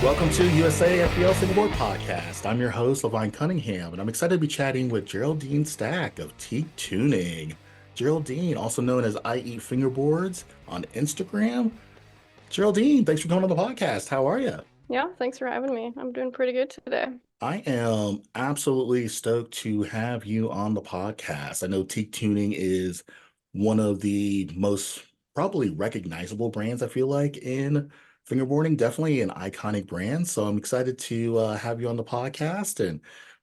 Welcome to USAFBL Fingerboard Podcast. I'm your host, Levine Cunningham, and I'm excited to be chatting with Geraldine Stack of Teak Tuning. Geraldine, also known as iEatFingerboards on Instagram. Geraldine, thanks for coming on the podcast. How are you? Yeah, thanks for having me. I'm doing pretty good today. I am absolutely stoked to have you on the podcast. I know Teak Tuning is one of the most probably recognizable brands, I feel like, in fingerboarding, definitely an iconic brand. So I'm excited to have you on the podcast and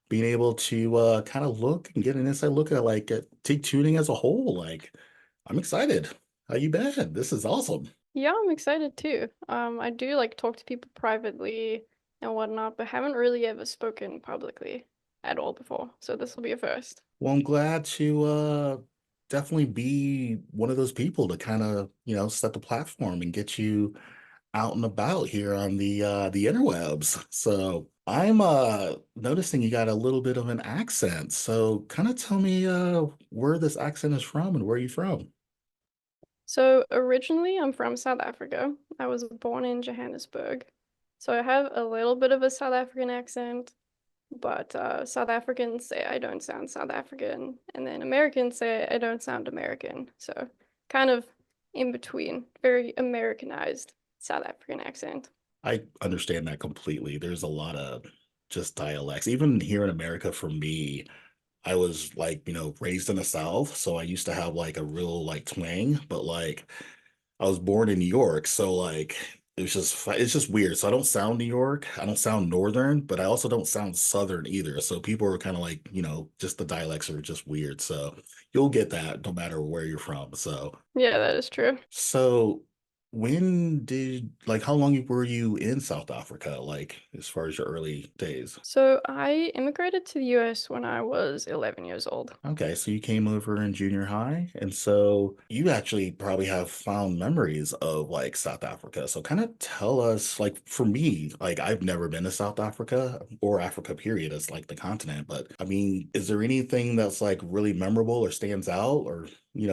being able to kind of look and get an inside look at Teak Tuning as a whole. Like, I'm excited. How you been? This is awesome. Yeah, I'm excited too. I do like talk to people privately and whatnot, but haven't really ever spoken publicly at all before. So this will be a first. Well, I'm glad to definitely be one of those people to kind of, set the platform and get you out and about here on the interwebs. So I'm noticing you got a little bit of an accent. So kind of tell me where this accent is from and where are you from? So originally, I'm from South Africa. I was born in Johannesburg. So I have a little bit of a South African accent, but South Africans say I don't sound South African, and then Americans say I don't sound American. So kind of in between, very Americanized South African accent. I understand that completely. There's a lot of just dialects. Even here in America, for me, I was like, raised in the South, so I used to have like a real like twang, but like I was born in New York, so like it's just weird. So I don't sound New York, I don't sound Northern, but I also don't sound Southern either. So people are kind of like, just the dialects are just weird. So you'll get that no matter where you're from. Yeah, that is true. So when did like how long were you in South Africa, like as far as your early days? So I immigrated to the US when I was 11 years old. Okay, so you came over in junior high, and so you actually probably have fond memories of like South Africa. So kind of tell us, like for me, like I've never been to South Africa or Africa period as like the continent, but I mean, is there anything that's like really memorable or stands out or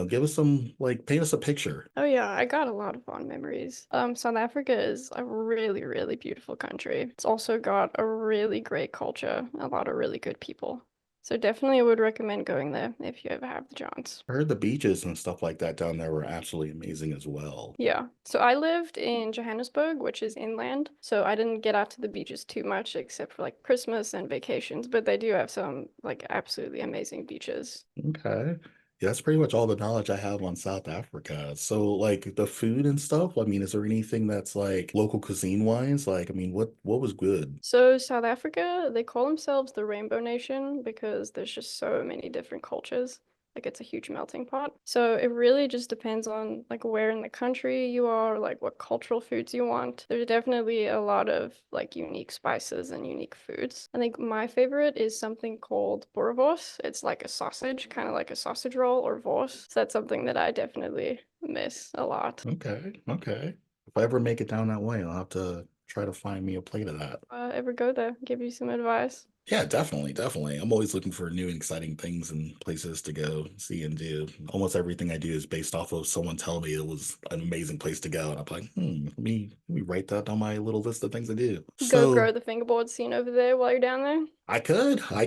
give us some like paint us a picture. Oh yeah, I got a lot of fond memories. South Africa is a really, really beautiful country. It's also got a really great culture, a lot of really good people. So definitely I would recommend going there if you ever have the chance. I heard the beaches and stuff like that down there were absolutely amazing as well. Yeah. So I lived in Johannesburg, which is inland. So I didn't get out to the beaches too much except for like Christmas and vacations, but they do have some like absolutely amazing beaches. Okay. Yeah, that's pretty much all the knowledge I have on South Africa. So, like the food and stuff, I mean, is there anything that's like local cuisine wise? Like, I mean, what was good? So South Africa, they call themselves the Rainbow Nation because there's just so many different cultures. Like it's a huge melting pot. So it really just depends on like where in the country you are, like what cultural foods you want. There's definitely a lot of like unique spices and unique foods. I think my favorite is something called boerewors. It's like a sausage, kind of like a sausage roll or wors. So that's something that I definitely miss a lot. Okay, okay. If I ever make it down that way, I'll have to try to find me a plate of that. Ever go there? Give you some advice. Yeah, definitely, definitely. I'm always looking for new and exciting things and places to go see and do. Almost everything I do is based off of someone telling me it was an amazing place to go. And I'm like, let me write that on my little list of things to do. Go grow So the fingerboard scene over there while you're down there. I could. All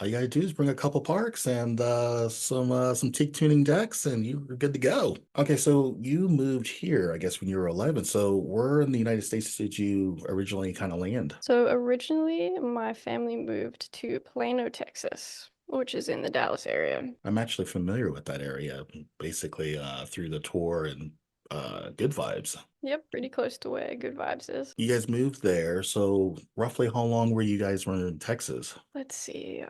you gotta do is bring a couple parks and some teak tuning decks, and you're good to go. Okay, so you moved here, I guess, when you were 11. So where in the United States did you originally kind of land? So originally, my family moved to Plano, Texas, which is in the Dallas area. I'm actually familiar with that area, basically through the tour and Good Vibes. Yep, pretty close to where Good Vibes is. You guys moved there, so roughly how long were you guys were in Texas? Let's see,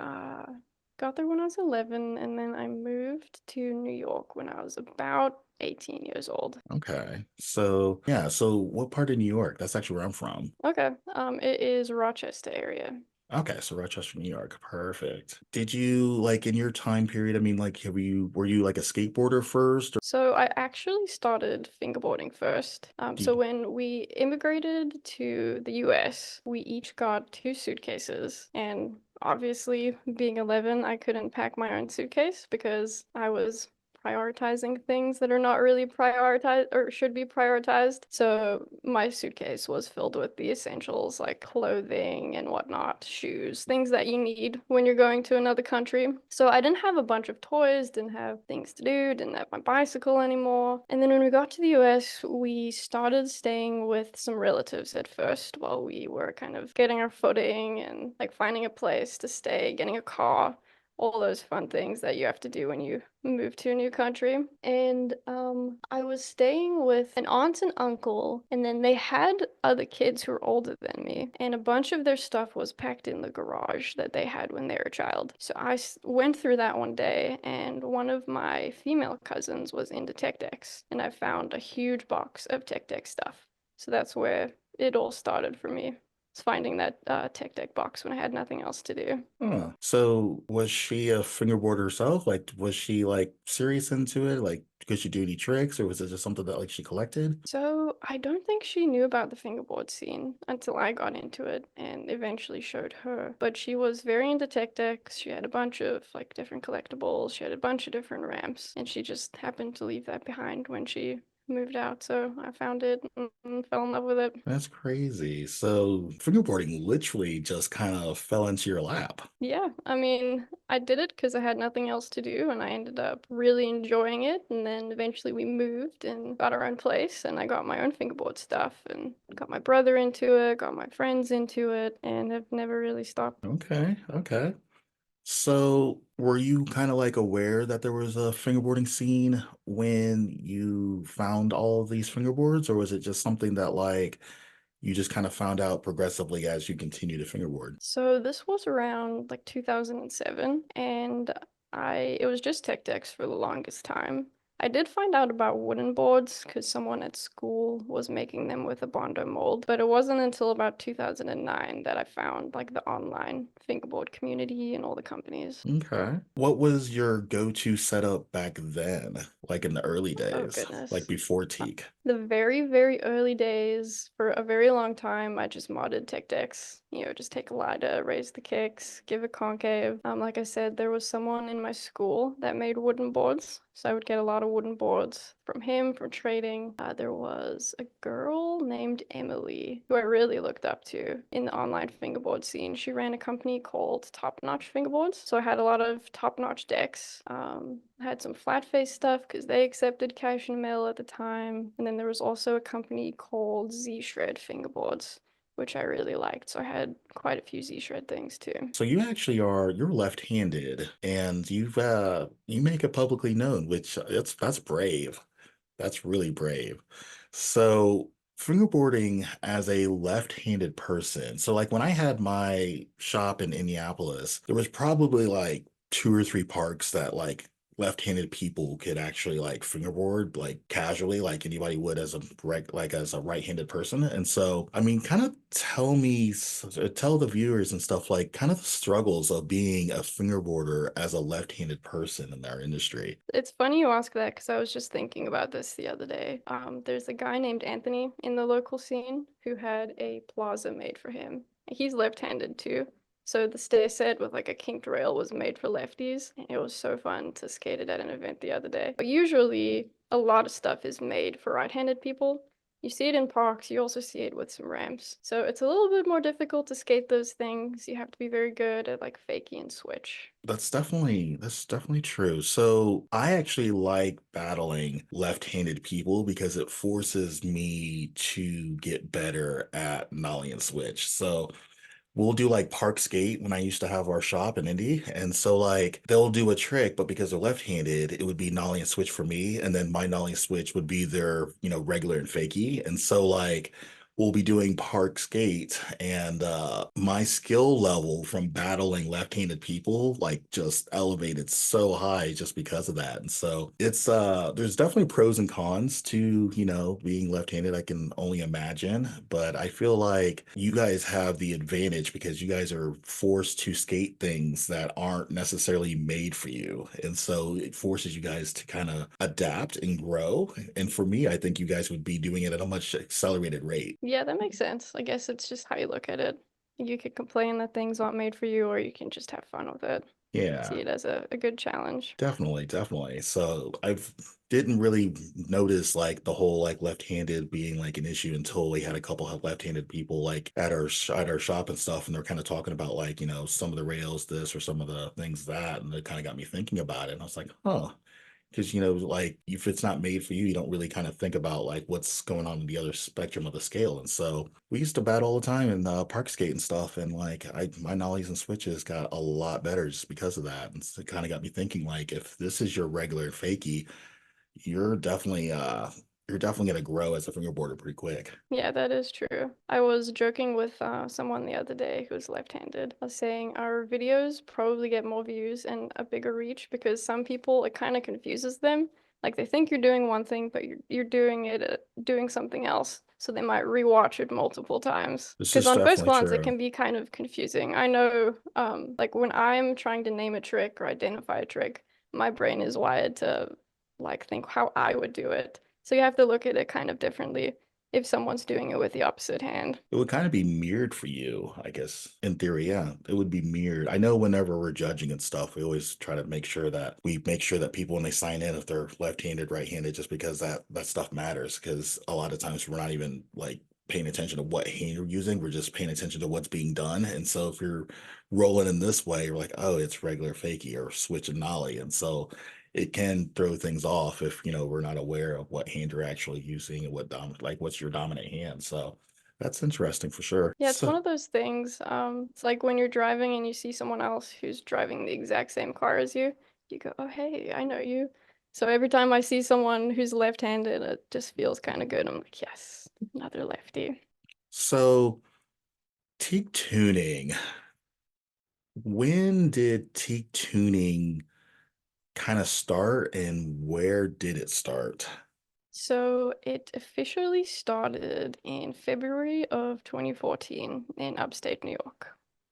got there when I was 11, and then I moved to New York when I was about 18 years old. Okay, so yeah, so what part of New York? That's actually where I'm from. Okay, it is Rochester area. Okay, so Rochester, New York. Perfect. Did you like in your time period? I mean, like, were you like a skateboarder first? Or So I actually started fingerboarding first. do So when we immigrated to the US, we each got two suitcases. And obviously, being 11, I couldn't pack my own suitcase because I was prioritizing things that are not really prioritized or should be prioritized. So my suitcase was filled with the essentials like clothing and whatnot, shoes, things that you need when you're going to another country. So I didn't have a bunch of toys, didn't have things to do, didn't have my bicycle anymore. And then when we got to the US, we started staying with some relatives at first while we were kind of getting our footing and like finding a place to stay, getting a car, all those fun things that you have to do when you move to a new country. And I was staying with an aunt and uncle, and then they had other kids who were older than me, and a bunch of their stuff was packed in the garage that they had when they were a child. So I went through that one day, and one of my female cousins was into tech decks, and I found a huge box of tech deck stuff. So that's where it all started for me. It's finding that tech deck box when I had nothing else to do. Huh. So was she a fingerboarder herself? Like, was she like serious into it? Like, could she do any tricks, or was it just something that like she collected? So I don't think she knew about the fingerboard scene until I got into it and eventually showed her. But she was very into tech decks. She had a bunch of like different collectibles. She had a bunch of different ramps, and she just happened to leave that behind when she moved out. So I found it and fell in love with it. That's crazy. So fingerboarding literally just kind of fell into your lap. Yeah, I mean, I did it because I had nothing else to do, and I ended up really enjoying it. And then eventually we moved and got our own place, and I got my own fingerboard stuff and got my brother into it, got my friends into it, and have never really stopped. Okay, okay. So were you kind of like aware that there was a fingerboarding scene when you found all of these fingerboards, or was it just something that like you just kind of found out progressively as you continue to fingerboard? So this was around like 2007, and it was just tech decks for the longest time. I did find out about wooden boards because someone at school was making them with a Bondo mold, but it wasn't until about 2009 that I found like the online fingerboard community and all the companies. Okay. What was your go-to setup back then, like in the early Oh days, like goodness. before Teak? The very, very early days, for a very long time, I just modded tech decks. You know, just take a ladder, raise the kicks, give it concave. Like I said, there was someone in my school that made wooden boards, so I would get a lot of wooden boards from him, from trading. There was a girl named Emily who I really looked up to in the online fingerboard scene. She ran a company called Top Notch Fingerboards, so I had a lot of top notch decks. I had some flat face stuff because they accepted cash and mail at the time. And then there was also a company called Z Shred Fingerboards, which I really liked. So I had quite a few Z Shred things too. So you actually you're left-handed and you make it publicly known, which that's brave. That's really brave. So, fingerboarding as a left-handed person. So, like when I had my shop in Indianapolis, there was probably like two or three parks that like left-handed people could actually like fingerboard like casually, like anybody would as a like as a right-handed person. And so, I mean, kind of tell the viewers and stuff like kind of the struggles of being a fingerboarder as a left-handed person in our industry. It's funny you ask that because I was just thinking about this the other day. There's a guy named Anthony in the local scene who had a plaza made for him. He's left-handed too. So the stair set with like a kinked rail was made for lefties, and it was so fun to skate it at an event the other day. But usually a lot of stuff is made for right-handed people. You see it in parks, you also see it with some ramps. So it's a little bit more difficult to skate those things. You have to be very good at like fakie and switch. That's definitely true. So I actually like battling left-handed people because it forces me to get better at nollie and switch. So we'll do like park skate when I used to have our shop in Indy. And so like they'll do a trick, but because they're left-handed, it would be nollie and switch for me. And then my nollie and switch would be their, regular and fakie. And so like we'll be doing park skate and my skill level from battling left-handed people like just elevated so high just because of that. And so it's there's definitely pros and cons to, being left-handed. I can only imagine, but I feel like you guys have the advantage because you guys are forced to skate things that aren't necessarily made for you. And so it forces you guys to kind of adapt and grow. And for me, I think you guys would be doing it at a much accelerated rate. Yeah, that makes sense. I guess it's just how you look at it. You could complain that things aren't made for you, or you can just have fun with it. Yeah. see it as a good challenge. Definitely, definitely. So I've didn't really notice like the whole like left-handed being like an issue until we had a couple of left-handed people like at at our shop and stuff, and they're kind of talking about like some of the rails this or some of the things that, and it kind of got me thinking about it. And I was like, huh, because like if it's not made for you, you don't really kind of think about like what's going on in the other spectrum of the scale. And so we used to bat all the time in park skate and stuff, and like my nollies and switches got a lot better just because of that. And so it kind of got me thinking like if this is your regular fakie, you're definitely you're definitely gonna grow as a fingerboarder pretty quick. Yeah, that is true. I was joking with someone the other day who's left-handed. I was saying our videos probably get more views and a bigger reach because some people, it kind of confuses them. Like they think you're doing one thing, but you're doing it doing something else. So they might rewatch it multiple times. This Because is on first definitely glance, it true. can be kind of confusing. I know, like when I'm trying to name a trick or identify a trick, my brain is wired to like think how I would do it. So you have to look at it kind of differently if someone's doing it with the opposite hand. It would kind of be mirrored for you, I guess. In theory, yeah, it would be mirrored. I know whenever we're judging and stuff, we always try to make sure that people when they sign in, if they're left-handed, right-handed, just because that stuff matters. Because a lot of times we're not even like paying attention to what hand you're using. We're just paying attention to what's being done. And so if you're rolling in this way, you're like, oh, it's regular fakie or switch and nollie. And so it can throw things off if we're not aware of what hand you're actually using and like what's your dominant hand. So that's interesting for sure. Yeah, it's one So, of those things. It's like when you're driving and you see someone else who's driving the exact same car as you go, "Oh, hey, I know you." So every time I see someone who's left-handed, it just feels kind of good. I'm like, "Yes, another lefty." so teak tuning. When did teak tuning kind of start and where did it start? So it officially started in February of 2014 in upstate New York.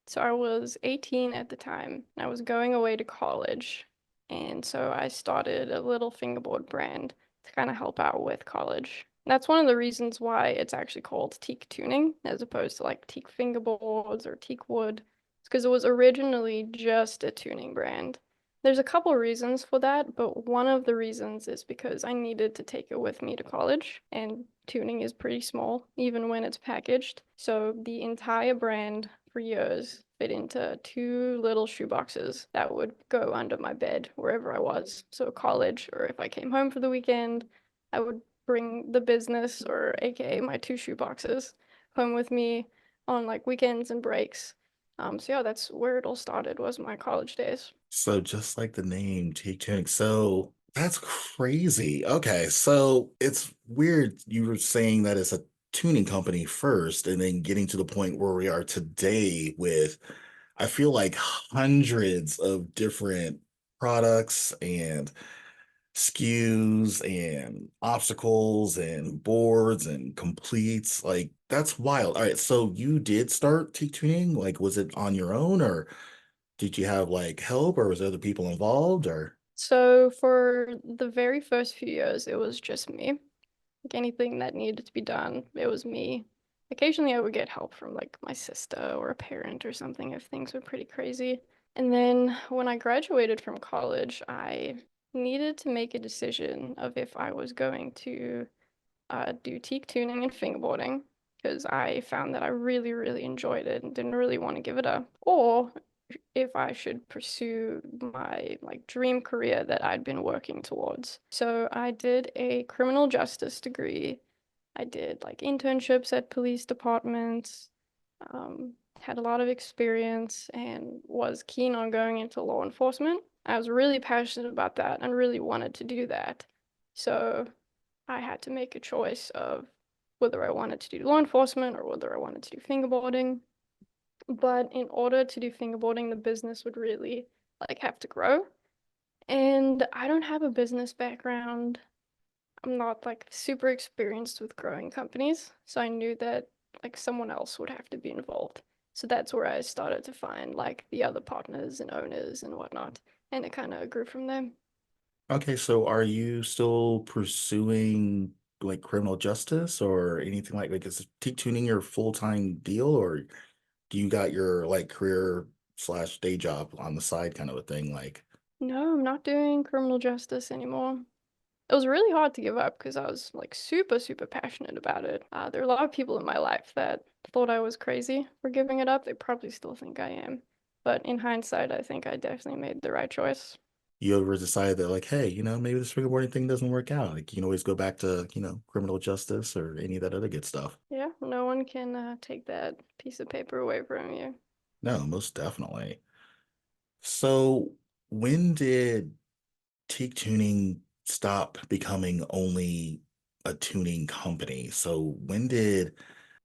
So I was 18 at the time. I was going away to college. And so I started a little fingerboard brand to kind of help out with college. That's one of the reasons why it's actually called Teak Tuning as opposed to like Teak Fingerboards or Teak Wood. It's because it was originally just a tuning brand. There's a couple reasons for that, but one of the reasons is because I needed to take it with me to college, and tuning is pretty small, even when it's packaged. So the entire brand for years fit into two little shoe boxes that would go under my bed wherever I was. So college, or if I came home for the weekend, I would bring the business, or AKA my two shoe boxes, home with me on like weekends and breaks. So yeah, that's where it all started, was my college days. So just like the name teak tuning. So that's crazy. Okay, so it's weird you were saying that it's a tuning company first and then getting to the point where we are today with I feel like hundreds of different products and SKUs and obstacles and boards and completes. Like that's wild. All right, so you did start teak tuning? Like, was it on your own, or did you have like help, or was there other people involved, or? So for the very first few years, it was just me. Like anything that needed to be done, it was me. Occasionally, I would get help from like my sister or a parent or something if things were pretty crazy. And then when I graduated from college, I needed to make a decision of if I was going to do teak tuning and fingerboarding because I found that I really, really enjoyed it and didn't really want to give it up, or if I should pursue my like dream career that I'd been working towards. So I did a criminal justice degree. I did like internships at police departments, had a lot of experience, and was keen on going into law enforcement. I was really passionate about that and really wanted to do that. So I had to make a choice of whether I wanted to do law enforcement or whether I wanted to do fingerboarding. But in order to do fingerboarding, the business would really like have to grow. And I don't have a business background. I'm not like super experienced with growing companies. So I knew that like someone else would have to be involved. So that's where I started to find like the other partners and owners and whatnot. And it kind of grew from there. Okay, so are you still pursuing like criminal justice or anything like is teak tuning your full-time deal, or do you got your like career slash day job on the side kind of a thing? Like, No, I'm not doing criminal justice anymore. It was really hard to give up because I was like super, super passionate about it. There are a lot of people in my life that thought I was crazy for giving it up. They probably still think I am. But in hindsight, I think I definitely made the right choice. you ever decide that, like, hey, maybe this fingerboarding thing doesn't work out? Like, you can always go back to, criminal justice or any of that other good stuff. Yeah, no one can take that piece of paper away from you. No, most definitely. So, when did Teak Tuning stop becoming only a tuning company? So, when did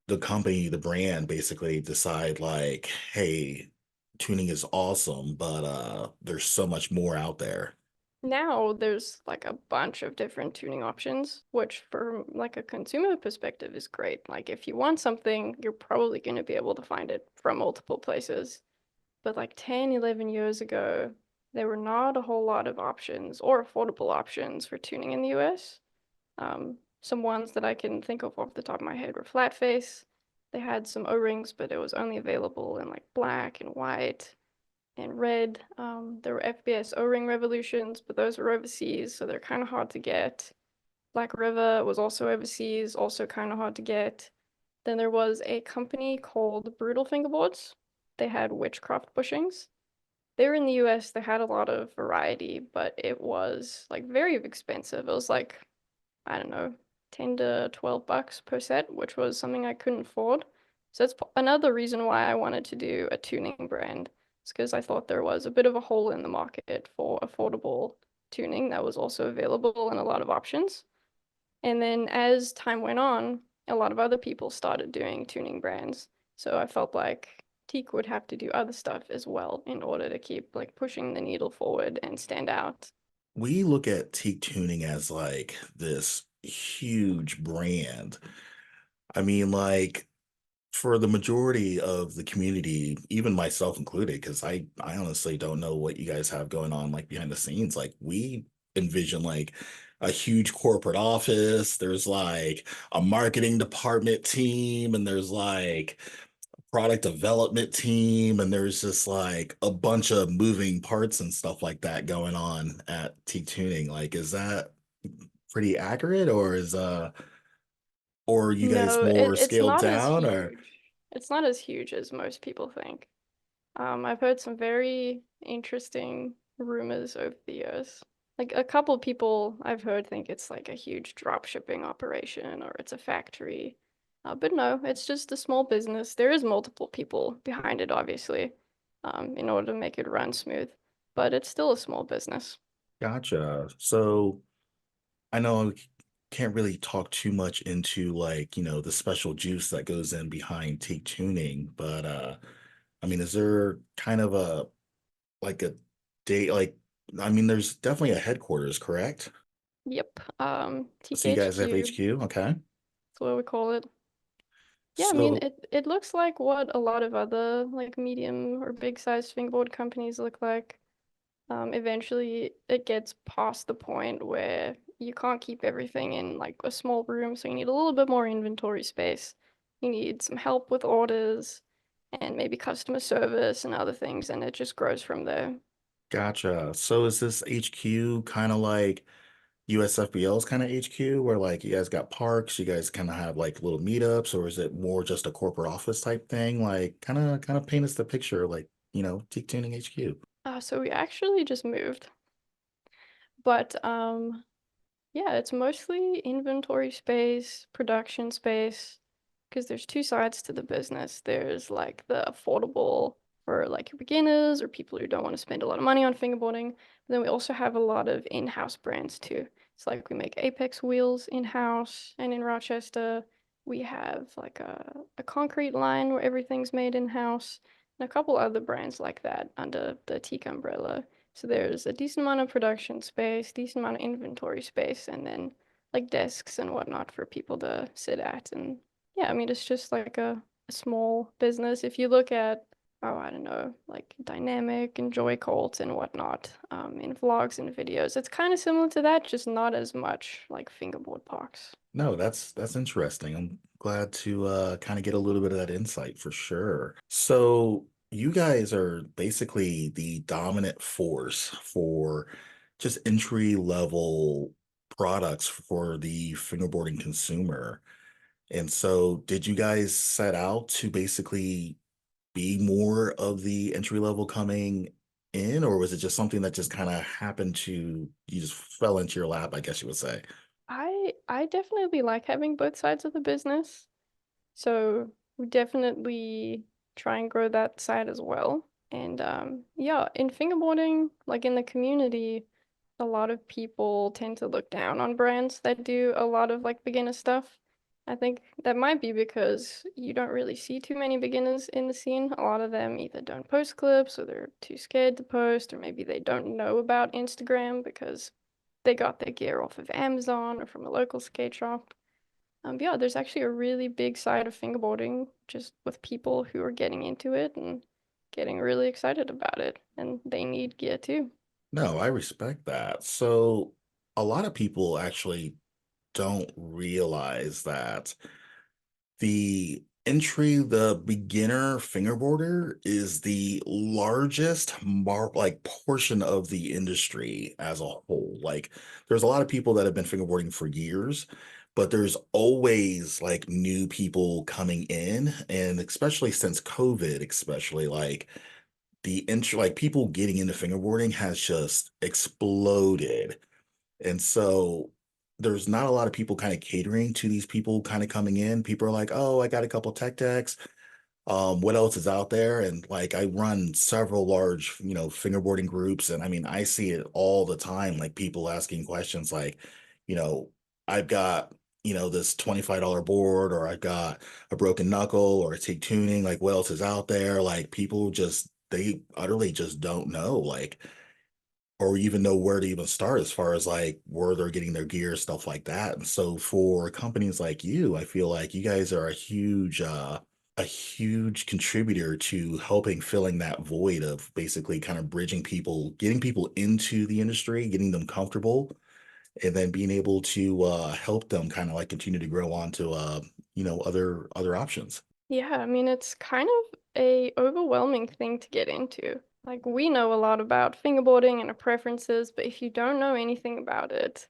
the company, the brand basically decide like, hey, tuning is awesome, but there's so much more out there. Now there's like a bunch of different tuning options, which from like a consumer perspective is great. Like if you want something, you're probably going to be able to find it from multiple places. But like 10, 11 years ago, there were not a whole lot of options or affordable options for tuning in the US. Some ones that I can think of off the top of my head were flat face. They had some O-rings, but it was only available in like black and white and red. There were FBS O-ring revolutions, but those were overseas, so they're kind of hard to get. Black River was also overseas, also kind of hard to get. Then there was a company called Brutal Fingerboards. They had witchcraft bushings. They were in the US, they had a lot of variety, but it was like very expensive. It was like, I don't know, 10 to 12 bucks per set, which was something I couldn't afford. So that's another reason why I wanted to do a tuning brand. It's because I thought there was a bit of a hole in the market for affordable tuning that was also available and a lot of options. And then as time went on, a lot of other people started doing tuning brands. So I felt like Teak would have to do other stuff as well in order to keep like pushing the needle forward and stand out. We look at Teak Tuning as like this huge brand. I mean, like for the majority of the community, even myself included, because I honestly don't know what you guys have going on like behind the scenes. Like we envision like a huge corporate office. There's like a marketing department team, and there's like product development team, and there's just like a bunch of moving parts and stuff like that going on at T Tuning. Like, is that pretty accurate, or are you guys No, more it's scaled not as down, or huge. It's not as huge as most people think. I've heard some very interesting rumors over the years. Like a couple people I've heard think it's like a huge drop shipping operation or it's a factory. But no, it's just a small business. There is multiple people behind it, obviously, in order to make it run smooth. But it's still a small business. gotcha. So I know I can't really talk too much into like, the special juice that goes in behind T Tuning, but I mean, is there kind of a like a day like I mean, there's definitely a headquarters, correct? Yep. So you guys have TKHQ, HQ, okay. that's what we call it. Yeah, I mean, So it looks like what a lot of other like medium or big sized fingerboard companies look like. Eventually it gets past the point where you can't keep everything in like a small room, so you need a little bit more inventory space. You need some help with orders and maybe customer service and other things, and it just grows from there. gotcha. So is this HQ kind of like USFBL's kind of HQ where like you guys got parks, you guys kind of have like little meetups, or is it more just a corporate office type thing? Like kind of paint us the picture like, Teak Tuning HQ. So we actually just moved, but yeah, it's mostly inventory space, production space, because there's two sides to the business. There's like the affordable for like your beginners or people who don't want to spend a lot of money on fingerboarding. But then we also have a lot of in-house brands too. It's like we make Apex wheels in-house, and in Rochester we have like a concrete line where everything's made in-house, and a couple other brands like that under the Teak umbrella. So there's a decent amount of production space, decent amount of inventory space, and then like desks and whatnot for people to sit at. And yeah, I mean, it's just like a small business. If you look at, oh, I don't know, like Dynamic and Joy Colt and whatnot, in vlogs and videos, it's kind of similar to that, just not as much like fingerboard parks. No, that's interesting. I'm glad to kind of get a little bit of that insight for sure. So you guys are basically the dominant force for just entry level products for the fingerboarding consumer. And so, did you guys set out to basically be more of the entry level coming in, or was it just something that just kind of happened to you just fell into your lap, I guess you would say? I definitely like having both sides of the business. So we definitely try and grow that side as well. And yeah, in fingerboarding, like in the community, a lot of people tend to look down on brands that do a lot of like beginner stuff. I think that might be because you don't really see too many beginners in the scene. A lot of them either don't post clips or they're too scared to post, or maybe they don't know about Instagram because they got their gear off of Amazon or from a local skate shop. Yeah, there's actually a really big side of fingerboarding just with people who are getting into it and getting really excited about it, and they need gear too. No, I respect that. So, a lot of people actually don't realize that the beginner fingerboarder is the largest like portion of the industry as a whole. Like, there's a lot of people that have been fingerboarding for years, but there's always like new people coming in, and especially since COVID, especially like like people getting into fingerboarding has just exploded. And so there's not a lot of people kind of catering to these people kind of coming in. People are like, oh, I got a couple tech decks. What else is out there? And like I run several large, fingerboarding groups, and I mean, I see it all the time, like people asking questions like, you know, I've got, this $25 board, or I've got a broken knuckle or a Teak Tuning, like what else is out there? Like people just they utterly just don't know, like, or even know where to even start as far as like where they're getting their gear, stuff like that. And so for companies like you, I feel like you guys are a huge contributor to helping filling that void of basically kind of bridging people, getting people into the industry, getting them comfortable, and then being able to help them kind of like continue to grow on to other options. Yeah, I mean, it's kind of a overwhelming thing to get into. Like, we know a lot about fingerboarding and our preferences, but if you don't know anything about it,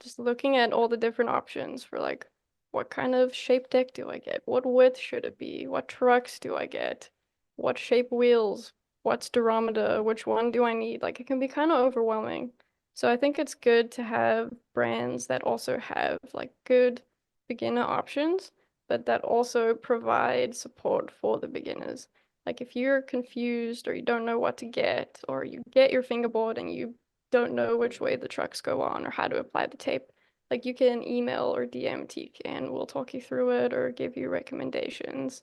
just looking at all the different options for like what kind of shape deck do I get? What width should it be? What trucks do I get? What shape wheels? What's durometer? Which one do I need? Like it can be kind of overwhelming. So I think it's good to have brands that also have like good beginner options, but that also provide support for the beginners. Like if you're confused or you don't know what to get, or you get your fingerboard and you don't know which way the trucks go on or how to apply the tape, like you can email or DM Teak and we'll talk you through it or give you recommendations.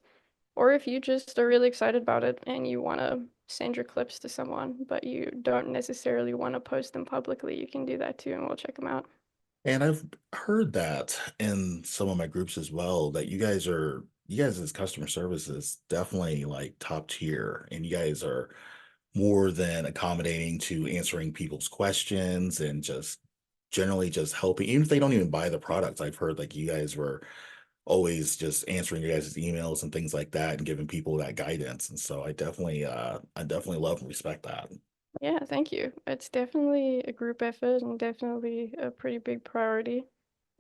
Or if you just are really excited about it and you want to send your clips to someone, but you don't necessarily want to post them publicly, you can do that too and we'll check them out. And I've heard that in some of my groups as well, that you guys as customer service is definitely like top tier, and you guys are more than accommodating to answering people's questions and just generally just helping, even if they don't even buy the products. I've heard like you guys were always just answering your guys' emails and things like that and giving people that guidance. And so I definitely love and respect that. Yeah, thank you. It's definitely a group effort and definitely a pretty big priority.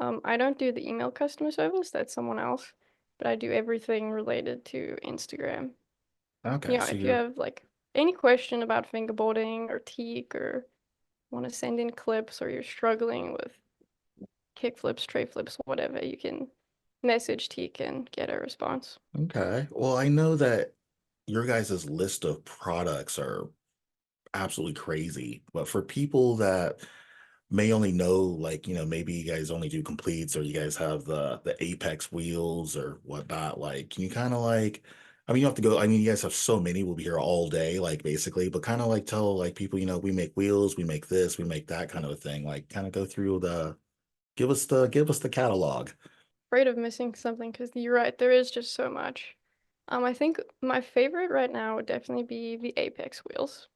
I don't do the email customer service, that's someone else, but I do everything related to Instagram. Okay, Yeah, so if you you're have like any question about fingerboarding or teak or want to send in clips or you're struggling with kick flips, tray flips, whatever, you can message teak and get a response. okay. Well, I know that your guys' list of products are absolutely crazy. But for people that may only know, like, maybe you guys only do completes, or you guys have the Apex wheels or whatnot, like, can you kind of like, I mean, you have to go, I mean, you guys have so many, we'll be here all day, like basically, but kind of like tell like people, we make wheels, we make this, we make that kind of a thing. Like kind of go through give us the catalog. Afraid of missing something because you're right, there is just so much. I think my favorite right now would definitely be the Apex wheels.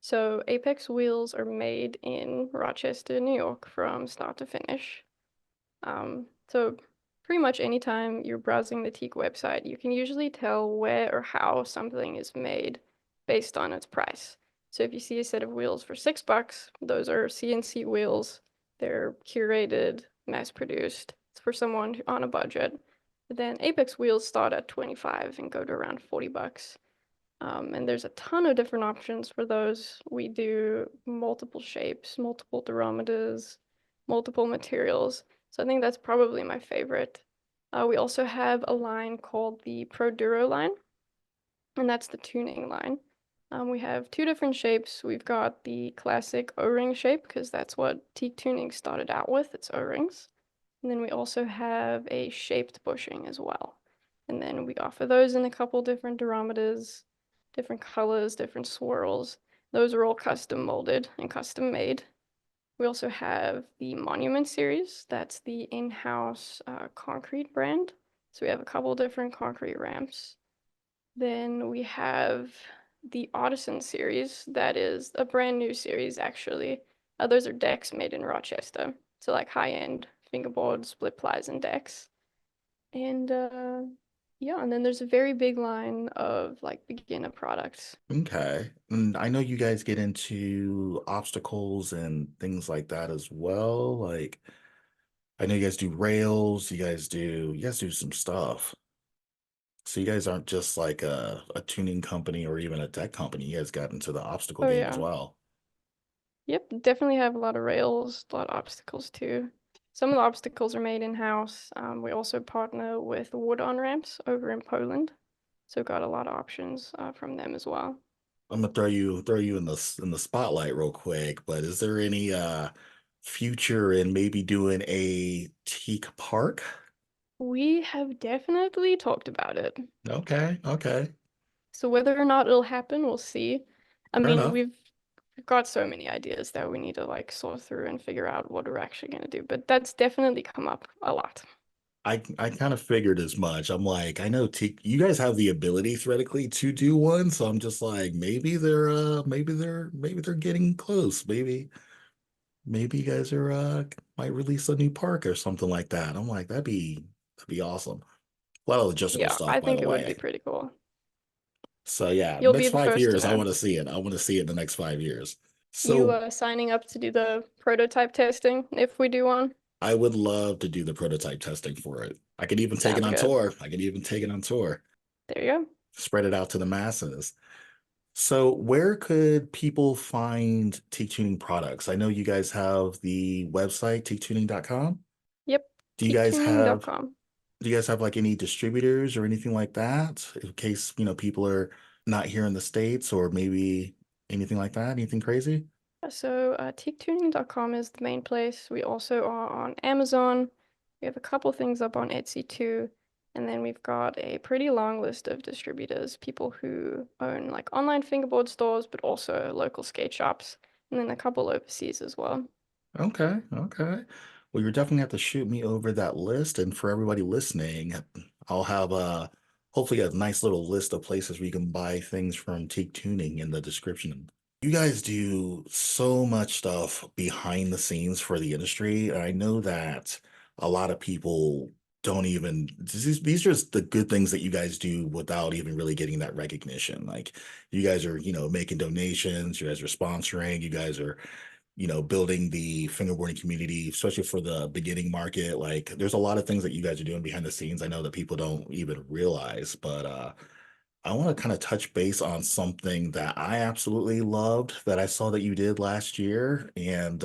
So Apex wheels are made in Rochester, New York from start to finish. So pretty much anytime you're browsing the Teak website, you can usually tell where or how something is made based on its price. So if you see a set of wheels for $6, those are CNC wheels. They're curated, mass-produced. It's for someone on a budget. But then Apex wheels start at 25 and go to around $40. And there's a ton of different options for those. We do multiple shapes, multiple durometers, multiple materials. So I think that's probably my favorite. We also have a line called the Pro Duro line, and that's the tuning line. We have two different shapes. We've got the classic O-ring shape, because that's what Teak Tuning started out with, it's O-rings. And then we also have a shaped bushing as well. And then we offer those in a couple different durometers, different colors, different swirls. Those are all custom molded and custom made. We also have the Monument series. That's the in-house concrete brand. So we have a couple different concrete ramps. Then we have the Artisan series. That is a brand new series, actually. Those are decks made in Rochester. So like high-end fingerboards, split plies, and decks. And yeah, and then there's a very big line of like beginner products. Okay. And I know you guys get into obstacles and things like that as well. Like, I know you guys do rails, you guys do some stuff. So you guys aren't just like a tuning company or even a tech company. You guys got into the obstacle Oh game as yeah. well. Yep, definitely have a lot of rails, a lot of obstacles too. Some of the obstacles are made in-house. We also partner with wood on-ramps over in Poland. So got a lot of options from them as well. I'm gonna throw you in the spotlight real quick, but is there any future in maybe doing a teak park? We have definitely talked about it. Okay, okay. So whether or not it'll happen, we'll see. I Fair mean, enough. we've got so many ideas that we need to like sort through and figure out what we're actually gonna do. But that's definitely come up a lot. I kind of figured as much. I'm like, I know teak you guys have the ability theoretically to do one, so I'm just like, maybe they're getting close. Maybe you guys are might release a new park or something like that. I'm like, that'd be awesome. A lot of logistical Yeah, stuff, I by think the it would be way. pretty cool. So yeah, You'll be next the five first to years, I know. want to see it. I want to see it in the next 5 years. You So signing up to do the prototype testing if we do one? I would love to do the prototype testing for it. I could even take it Sounds on good. tour. I could even take it on tour, There you go. spread it out to the masses. So where could people find Teak Tuning products? I know you guys have the website, teaktuning.com. Yep, Do you guys have teaktuning.com. do you guys have like any distributors or anything like that in case, people are not here in the States or maybe anything like that? Anything crazy? So teaktuning.com is the main place. We also are on Amazon. We have a couple things up on Etsy too. And then we've got a pretty long list of distributors, people who own like online fingerboard stores, but also local skate shops, and then a couple overseas as well. Okay, okay. Well, you're definitely have to shoot me over that list. And for everybody listening, I'll have hopefully a nice little list of places where you can buy things from Teak Tuning in the description. You guys do so much stuff behind the scenes for the industry. And I know that a lot of people don't even, these are just the good things that you guys do without even really getting that recognition. Like you guys are, making donations, you guys are sponsoring, you guys are building the fingerboarding community, especially for the beginning market. Like there's a lot of things that you guys are doing behind the scenes. I know that people don't even realize, but I want to kind of touch base on something that I absolutely loved that I saw that you did last year. And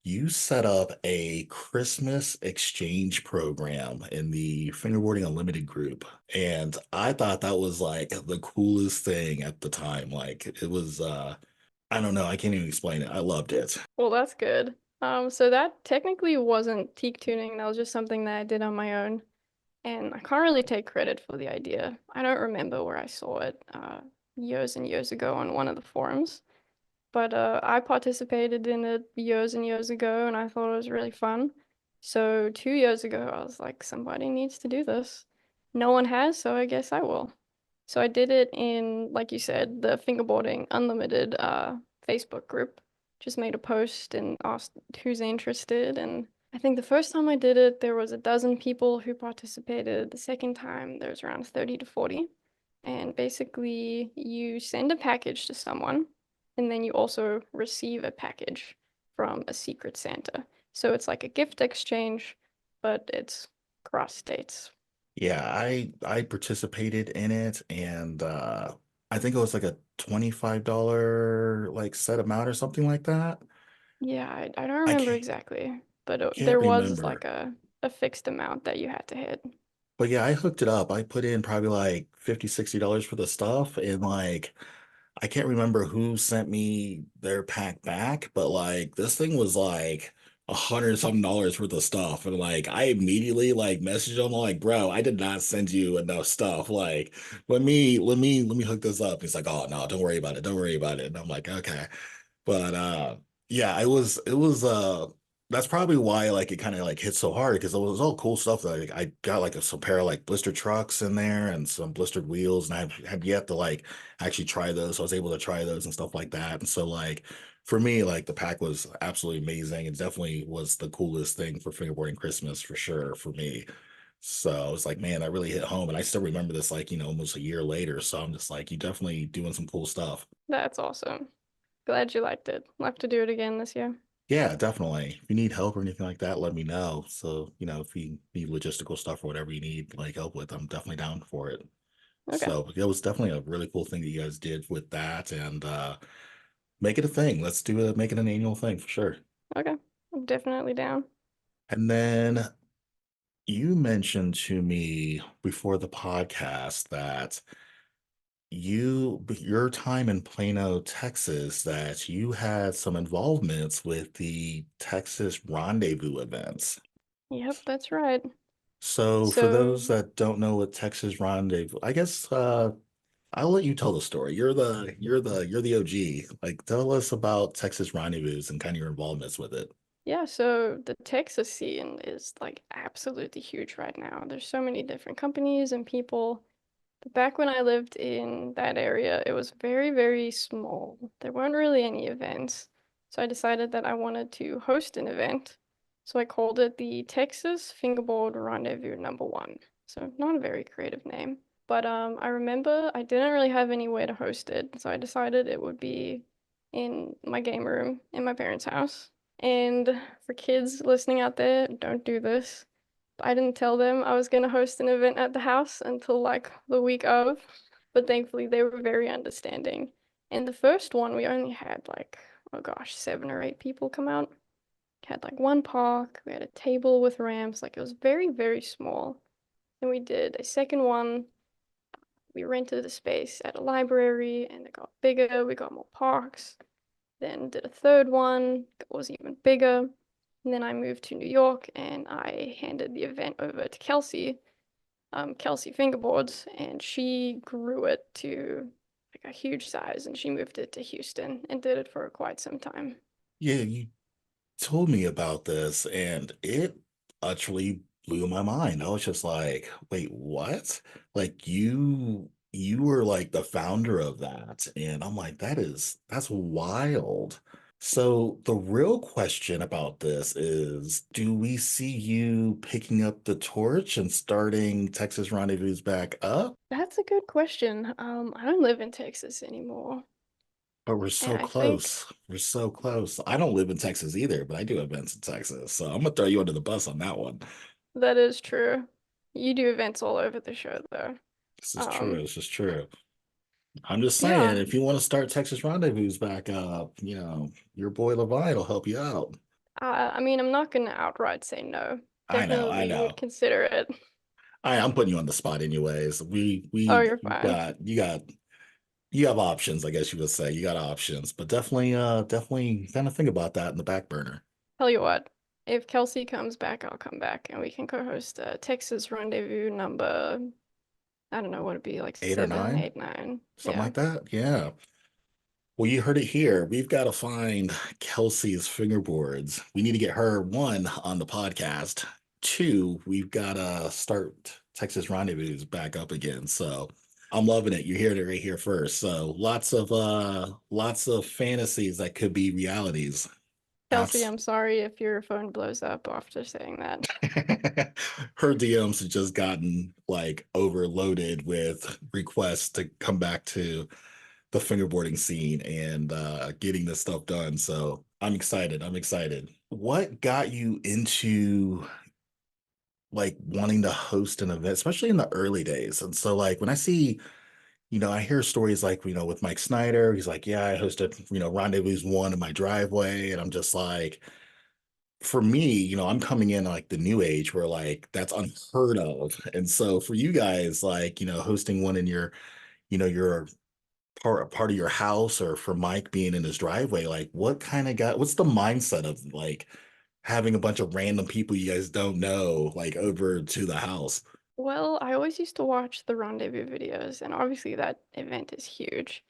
you set up a Christmas exchange program in the Fingerboarding Unlimited group. And I thought that was like the coolest thing at the time. Like it was I don't know. I can't even explain it. I loved it. Well, that's good. So that technically wasn't teak tuning. That was just something that I did on my own. And I can't really take credit for the idea. I don't remember where I saw it years and years ago on one of the forums. But I participated in it years and years ago, and I thought it was really fun. So 2 years ago, I was like, somebody needs to do this. No one has, so I guess I will. So I did it in, like you said, the Fingerboarding Unlimited Facebook group. Just made a post and asked who's interested, and I think the first time I did it, there was a dozen people who participated. The second time, there was around 30 to 40. And basically, you send a package to someone, and then you also receive a package from a secret Santa. So it's like a gift exchange, but it's cross states. Yeah, I participated in it, and I think it was like a $25 like set amount or something like that. Yeah, I don't I remember can't, exactly, but can't there was like remember. a fixed amount that you had to hit. But yeah, I hooked it up. I put in probably like 50, $60 for the stuff, and like I can't remember who sent me their pack back, but like this thing was like $100 something worth of stuff. And like I immediately like messaged him like, bro, I did not send you enough stuff. Like, let me hook this up. He's like, oh no, don't worry about it. Don't worry about it. And I'm like, okay. But yeah, it was that's probably why like it kind of like hit so hard because it was all cool stuff. Like I got like some pair of like blister trucks in there and some blistered wheels, and I have yet to like actually try those. So I was able to try those and stuff like that. And so like for me, like the pack was absolutely amazing. It definitely was the coolest thing for fingerboarding Christmas for sure for me. So I was like, man, I really hit home. And I still remember this like, almost a year later. So I'm just like, you definitely doing some cool stuff. That's awesome. Glad you liked it. I'll have to do it again this year. Yeah, definitely. If you need help or anything like that, let me know. So, if you need logistical stuff or whatever you need like help with, I'm definitely down for it. Okay. So it was definitely a really cool thing that you guys did with that and make it a thing. Let's do it, make it an annual thing for sure. Okay. I'm definitely down. And then you mentioned to me before the podcast that your time in Plano, Texas, that you had some involvements with the Texas Rendezvous events. Yep, that's right. So for So, those that don't know what Texas Rendezvous, I guess I'll let you tell the story. You're the OG. Like tell us about Texas Rendezvous and kind of your involvements with it. yeah, so the Texas scene is like absolutely huge right now. There's so many different companies and people. But back when I lived in that area, it was very, very small. There weren't really any events. So I decided that I wanted to host an event. So I called it the Texas Fingerboard Rendezvous Number One. So not a very creative name. But I remember I didn't really have anywhere to host it. So I decided it would be in my game room in my parents' house. And for kids listening out there, don't do this. I didn't tell them I was going to host an event at the house until like the week of, but thankfully they were very understanding. And the first one, we only had like, oh gosh, 7 or 8 people come out. Had like one park, we had a table with ramps, like it was very, very small. Then we did a second one. We rented a space at a library and it got bigger. We got more parks. Then did a third one that was even bigger. And then I moved to New York and I handed the event over to Kelsey Fingerboards, and she grew it to like a huge size and she moved it to Houston and did it for quite some time. Yeah, you told me about this and it actually blew my mind. I was just like, wait, what? Like you were like the founder of that. And I'm like, that's wild. So the real question about this is, do we see you picking up the torch and starting Texas Rendezvous back up? That's a good question. I don't live in Texas anymore. But we're And so I think close. We're so close. I don't live in Texas either, but I do events in Texas. So I'm gonna throw you under the bus on that one. that is true. You do events all over the show though. This is true. Um, This is true. I'm just saying, yeah, if you want to start Texas Rendezvous back up, your boy Levine will help you out. I mean, I'm not gonna outright say no. I know, I Definitely would know. consider it. I'm putting you on the spot anyways. We Oh, we you're you fine. got you got you have options, I guess you would say. You got options, but definitely kind of think about that in the back burner. Tell you what, if Kelsey comes back, I'll come back and we can co-host Texas Rendezvous number, I don't know what it'd be, like Eight or seven, nine, eight, nine. something Yeah. like that. Yeah. Well, you heard it here. We've got to find Kelsey's fingerboards. We need to get her one on the podcast. Two, we've got to start Texas Rendezvous back up again. So I'm loving it. You heard it right here first. So lots of fantasies that could be realities. Kelsey, Abs- I'm sorry if your phone blows up after saying that. Her DMs have just gotten like overloaded with requests to come back to the fingerboarding scene and getting this stuff done. So I'm excited. I'm excited. What got you into like wanting to host an event, especially in the early days? And so like when I see, I hear stories like, with Mike Snyder, he's like, yeah, I hosted, Rendezvous one in my driveway. And I'm just like, for me, I'm coming in like the new age where like that's unheard of. And so for you guys, like, hosting one in your part of your house, or for Mike being in his driveway, like what's the mindset of like having a bunch of random people you guys don't know like over to the house? Well, I always used to watch the Rendezvous videos, and obviously that event is huge.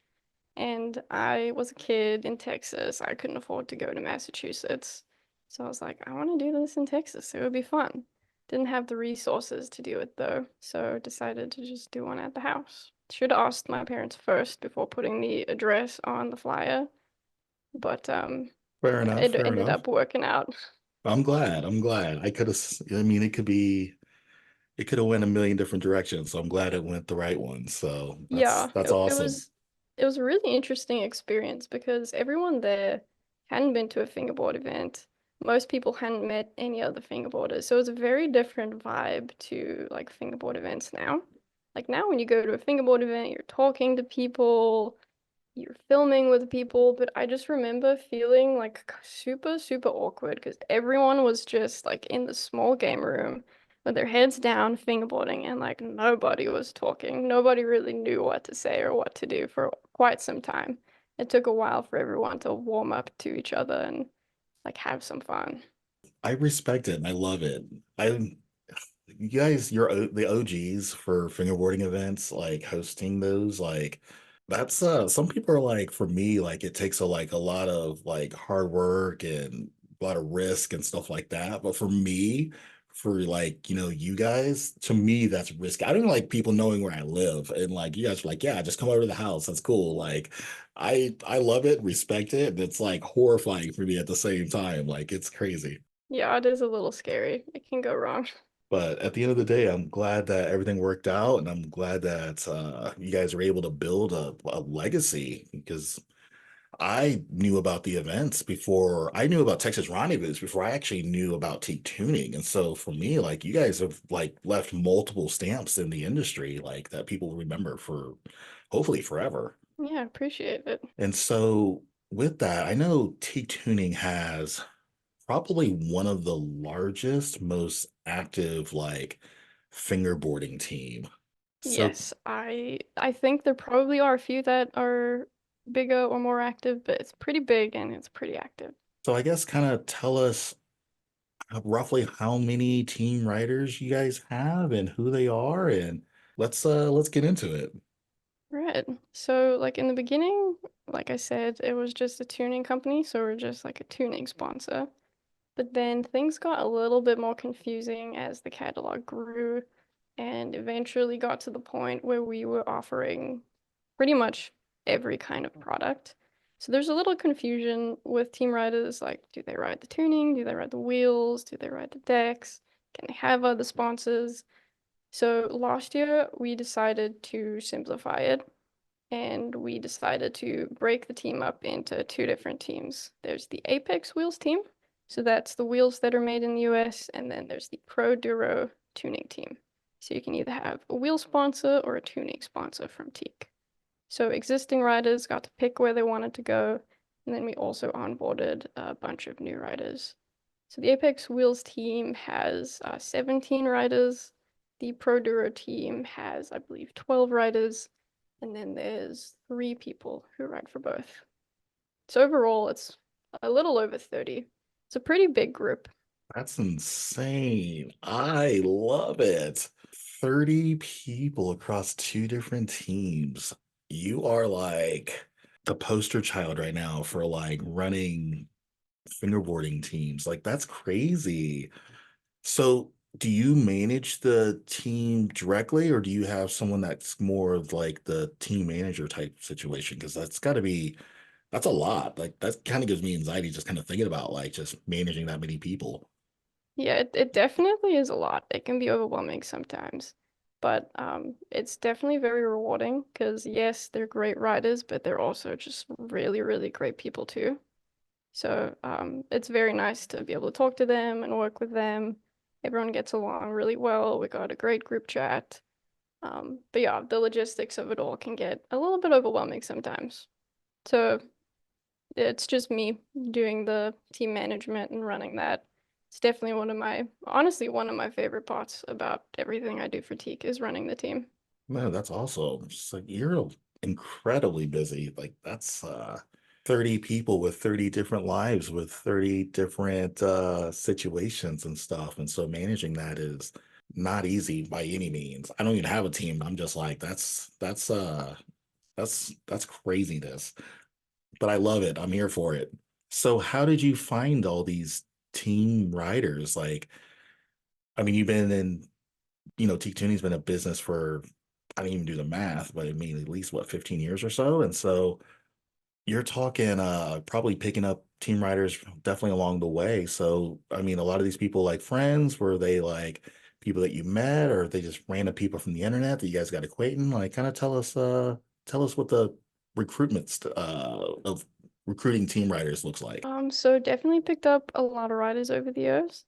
And I was a kid in Texas. I couldn't afford to go to Massachusetts. So I was like, I want to do this in Texas. It would be fun. Didn't have the resources to do it though, so decided to just do one at the house. Should have asked my parents first before putting the address on the flyer, but Fair yeah, enough, it fair ended enough. up working out. I'm glad. I'm glad. I mean, it could have went a million different directions. So I'm glad it went the right one. So that's Yeah, that's it awesome. was a really interesting experience because everyone there hadn't been to a fingerboard event. Most people hadn't met any other fingerboarders. So it was a very different vibe to like fingerboard events now. Like now when you go to a fingerboard event, you're talking to people, you're filming with people, but I just remember feeling like super, super awkward because everyone was just like in the small game room with their heads down, fingerboarding, and like nobody was talking. Nobody really knew what to say or what to do for quite some time. It took a while for everyone to warm up to each other and like have some fun. I respect it and I love it. I You guys, the OGs for fingerboarding events, like hosting those, like that's some people are like, for me, like it takes a lot of like hard work and a lot of risk and stuff like that. But for me, for like, you guys, to me, that's risky. I don't like people knowing where I live. And like you guys are like, yeah, just come over to the house. That's cool. Like I love it, respect it. And it's like horrifying for me at the same time. Like it's crazy. Yeah, it is a little scary. It can go wrong. But at the end of the day, I'm glad that everything worked out, and I'm glad that you guys were able to build a legacy, because I knew about the events before I knew about Texas Rendezvous, before I actually knew about Teak Tuning. And so for me, like you guys have like left multiple stamps in the industry, like that people remember for hopefully forever. Yeah, appreciate it. And so with that, I know Teak Tuning has probably one of the largest, most active like fingerboarding team. So Yes, I think there probably are a few that are bigger or more active, but it's pretty big and it's pretty active. so I guess kind of tell us roughly how many team riders you guys have and who they are, and let's get into it. Right. So like in the beginning, like I said, it was just a tuning company, so we're just like a tuning sponsor. But then things got a little bit more confusing as the catalog grew and eventually got to the point where we were offering pretty much every kind of product. So there's a little confusion with team riders, like do they ride the tuning? Do they ride the wheels? Do they ride the decks? Can they have other sponsors? So last year we decided to simplify it and we decided to break the team up into two different teams. There's the Apex Wheels team, so that's the wheels that are made in the US, and then there's the Pro Duro tuning team. So you can either have a wheel sponsor or a tuning sponsor from Teak. So existing riders got to pick where they wanted to go, and then we also onboarded a bunch of new riders. So the Apex Wheels team has 17 riders. The Pro Duro team has, I believe, 12 riders. And then there's 3 people who ride for both. So overall, it's a little over 30. It's a pretty big group. That's insane. I love it. 30 people across two different teams. You are like the poster child right now for like running fingerboarding teams. Like that's crazy. So, do you manage the team directly, or do you have someone that's more of like the team manager type situation? Because that's got to be That's a lot. Like that kind of gives me anxiety just kind of thinking about like just managing that many people. Yeah, it definitely is a lot. It can be overwhelming sometimes, but it's definitely very rewarding because yes, they're great riders, but they're also just really, really great people too. So it's very nice to be able to talk to them and work with them. Everyone gets along really well. We got a great group chat. But yeah, the logistics of it all can get a little bit overwhelming sometimes. So it's just me doing the team management and running that. It's definitely honestly, one of my favorite parts about everything I do for Teak is running the team. No, that's awesome. It's like you're incredibly busy. Like that's 30 people with 30 different lives with 30 different situations and stuff. And so managing that is not easy by any means. I don't even have a team. I'm just like that's craziness. But I love it. I'm here for it. So how did you find all these team riders? Like, I mean, you've been in, Teak Tuning's been a business for, I didn't even do the math, but I mean, at least what, 15 years or so. And so you're talking probably picking up team riders definitely along the way. So, I mean, a lot of these people like friends, were they like people that you met, or are they just random people from the internet that you guys got acquainted? Like, kind of tell us what the of recruiting team riders looks like. So definitely picked up a lot of riders over the years.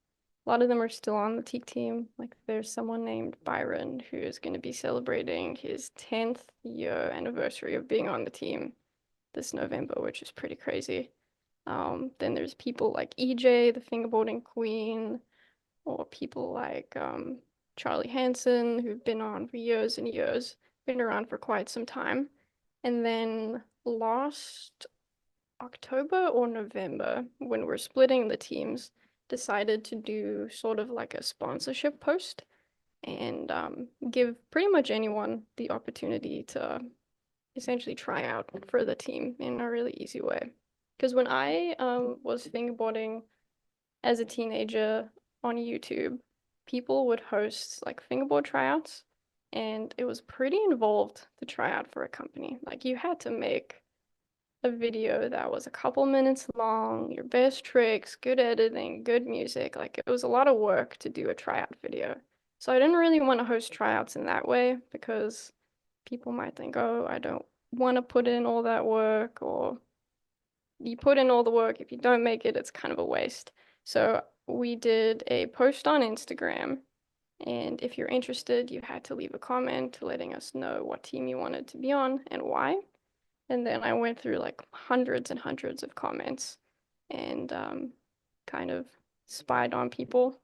A lot of them are still on the Teak team. Like there's someone named Byron who is going to be celebrating his 10th year anniversary of being on the team this November, which is pretty crazy. Then there's people like EJ, the fingerboarding queen, or people like Charlie Hansen, who've been on for years and years, been around for quite some time. And then last October or November, when we're splitting the teams, decided to do sort of like a sponsorship post and give pretty much anyone the opportunity to essentially try out for the team in a really easy way. Because when I was fingerboarding as a teenager on YouTube, people would host like fingerboard tryouts, and it was pretty involved to try out for a company. Like you had to make a video that was a couple minutes long, your best tricks, good editing, good music. Like it was a lot of work to do a tryout video. So I didn't really want to host tryouts in that way because people might think, oh, I don't want to put in all that work, or you put in all the work. If you don't make it, it's kind of a waste. So we did a post on Instagram. And if you're interested, you had to leave a comment letting us know what team you wanted to be on and why. And then I went through like hundreds and hundreds of comments and kind of spied on people,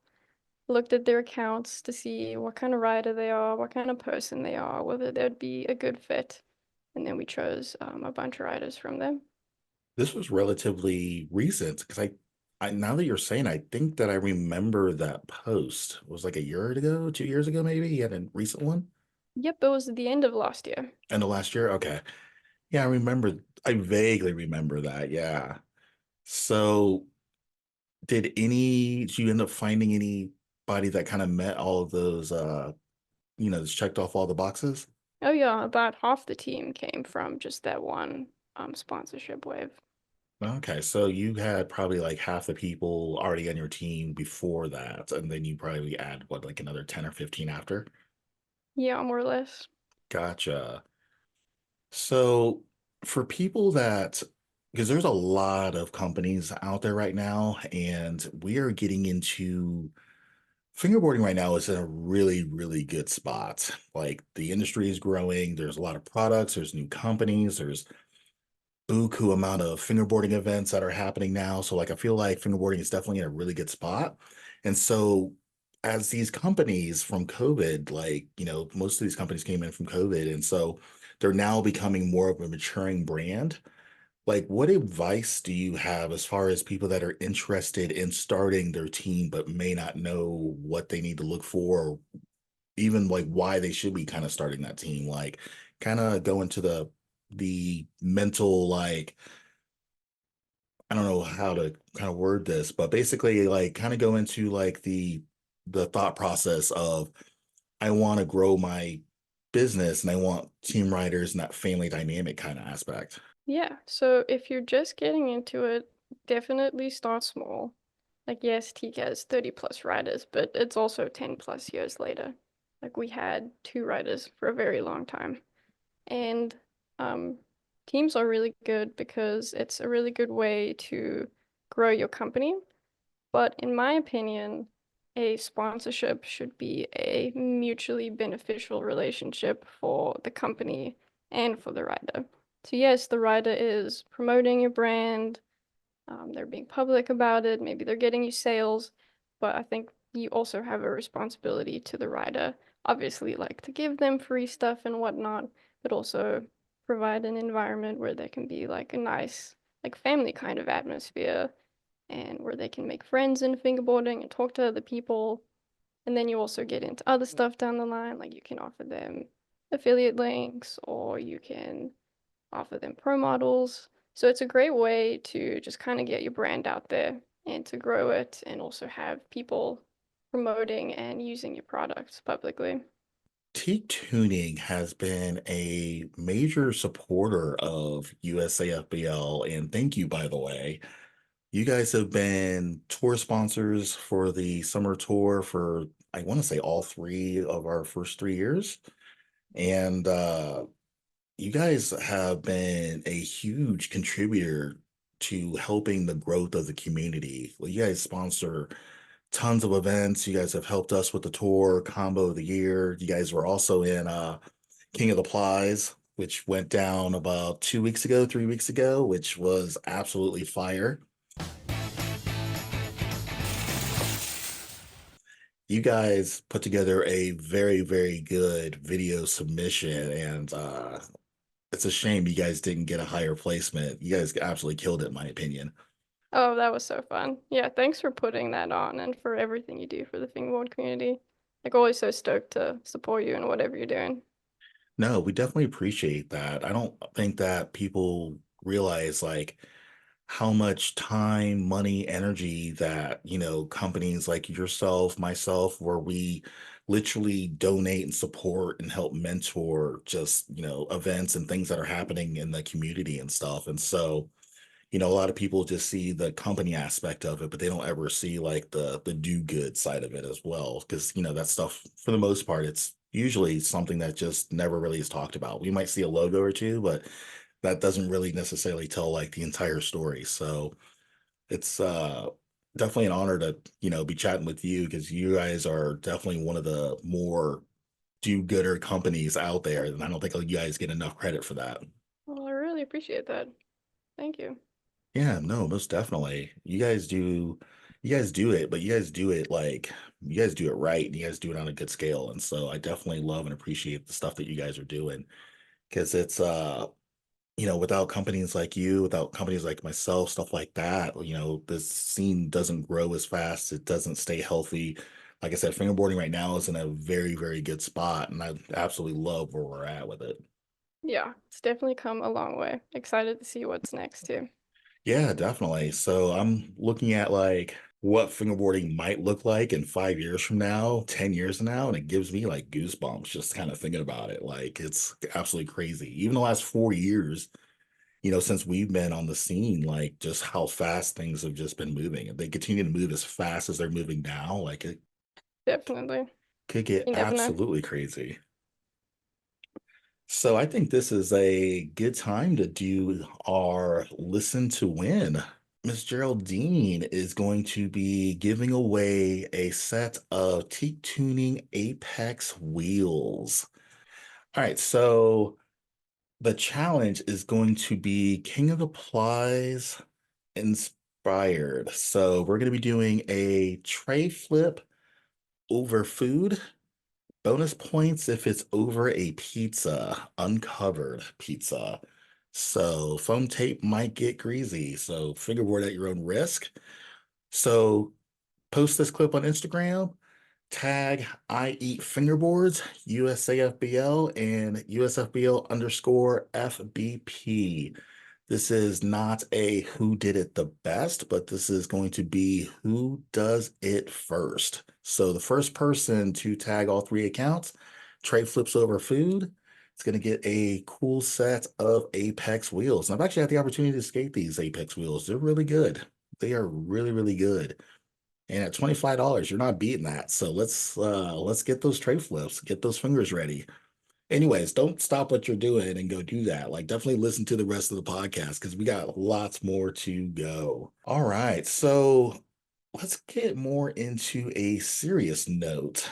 looked at their accounts to see what kind of rider they are, what kind of person they are, whether they'd be a good fit. And then we chose a bunch of riders from them. This was relatively recent because I now that you're saying, I think that I remember that post. It was like a year ago, 2 years ago, maybe. You had a recent one. Yep, it was at the end of last year. End of last year. Okay. Yeah, I remember. I vaguely remember that. Yeah. So did you end up finding anybody that kind of met all of those just checked off all the boxes? Oh yeah, about half the team came from just that one sponsorship wave. Okay, so you had probably like half the people already on your team before that, and then you probably add what, like another 10 or 15 after? Yeah, more or less. Gotcha. So for people that, because there's a lot of companies out there right now, and we are getting into fingerboarding right now is in a really, really good spot. Like the industry is growing, there's a lot of products, there's new companies, there's buku amount of fingerboarding events that are happening now. So like I feel like fingerboarding is definitely in a really good spot. And so as these companies from COVID, like, most of these companies came in from COVID. And so they're now becoming more of a maturing brand. Like, what advice do you have as far as people that are interested in starting their team but may not know what they need to look for, or even like why they should be kind of starting that team? Like, kind of go into the mental, like, I don't know how to kind of word this, but basically like kind of go into like the thought process of I want to grow my business and I want team riders and that family dynamic kind of aspect. Yeah, so if you're just getting into it, definitely start small. Like, yes, Teak has 30 plus riders, but it's also 10 plus years later. Like, we had two riders for a very long time. And um, teams are really good because it's a really good way to grow your company. But in my opinion, a sponsorship should be a mutually beneficial relationship for the company and for the rider. So, yes, the rider is promoting your brand, they're being public about it, maybe they're getting you sales, but I think you also have a responsibility to the rider, obviously, like to give them free stuff and whatnot, but also provide an environment where there can be like a nice, like family kind of atmosphere and where they can make friends in fingerboarding and talk to other people. And then you also get into other stuff down the line, like you can offer them affiliate links or you can offer them pro models. So it's a great way to just kind of get your brand out there and to grow it and also have people promoting and using your products publicly. Teak Tuning has been a major supporter of USAFBL, and thank you, by the way. You guys have been tour sponsors for the summer tour for, I want to say, all three of our first 3 years. And you guys have been a huge contributor to helping the growth of the community. Well, you guys sponsor tons of events. You guys have helped us with the tour, combo of the year. You guys were also in King of the Plies, which went down about 2 weeks ago, 3 weeks ago, which was absolutely fire. You guys put together a very, very good video submission, and it's a shame you guys didn't get a higher placement. You guys absolutely killed it, in my opinion. Oh, that was so fun. Yeah, thanks for putting that on and for everything you do for the fingerboard community. Like always so stoked to support you in whatever you're doing. No, we definitely appreciate that. I don't think that people realize like how much time, money, energy that, companies like yourself, myself, where we literally donate and support and help mentor just, events and things that are happening in the community and stuff. And so, a lot of people just see the company aspect of it, but they don't ever see like the do good side of it as well. Because that stuff, for the most part, it's usually something that just never really is talked about. We might see a logo or two, but that doesn't really necessarily tell like the entire story. So it's definitely an honor to, be chatting with you because you guys are definitely one of the more do-gooder companies out there. And I don't think you guys get enough credit for that. Well, I really appreciate that. Thank you. Yeah, no, most definitely. You guys do it, but you guys do it right and you guys do it on a good scale. And so I definitely love and appreciate the stuff that you guys are doing because it's without companies like you, without companies like myself, stuff like that, this scene doesn't grow as fast. It doesn't stay healthy. Like I said, fingerboarding right now is in a very, very good spot, and I absolutely love where we're at with it. Yeah, it's definitely come a long way. Excited to see what's next too. Yeah, definitely. So I'm looking at like what fingerboarding might look like in 5 years from now, 10 years from now, and it gives me like goosebumps just kind of thinking about it. Like it's absolutely crazy. Even the last 4 years, since we've been on the scene, like just how fast things have just been moving. If they continue to move as fast as they're moving now, like it Definitely. could get You never know. absolutely crazy. So I think this is a good time to do our listen to win. Miss Geraldine is going to be giving away a set of Teak Tuning Apex wheels. All right, so the challenge is going to be King of the Plies inspired. So we're going to be doing a tray flip over food. Bonus points if it's over a pizza, uncovered pizza. So foam tape might get greasy. So fingerboard at your own risk. So post this clip on Instagram, tag iEatFingerboards, USAFBL, and USFBL underscore FBP. This is not a who did it the best, but this is going to be who does it first. So the first person to tag all three accounts, tray flips over food, It's going to get a cool set of Apex wheels. And I've actually had the opportunity to skate these Apex wheels. They're really good. They are really, really good. And at $25, you're not beating that. So let's get those tray flips, get those fingers ready. Anyways, don't stop what you're doing and go do that. Like, definitely listen to the rest of the podcast because we got lots more to go. All right. So let's get more into a serious note.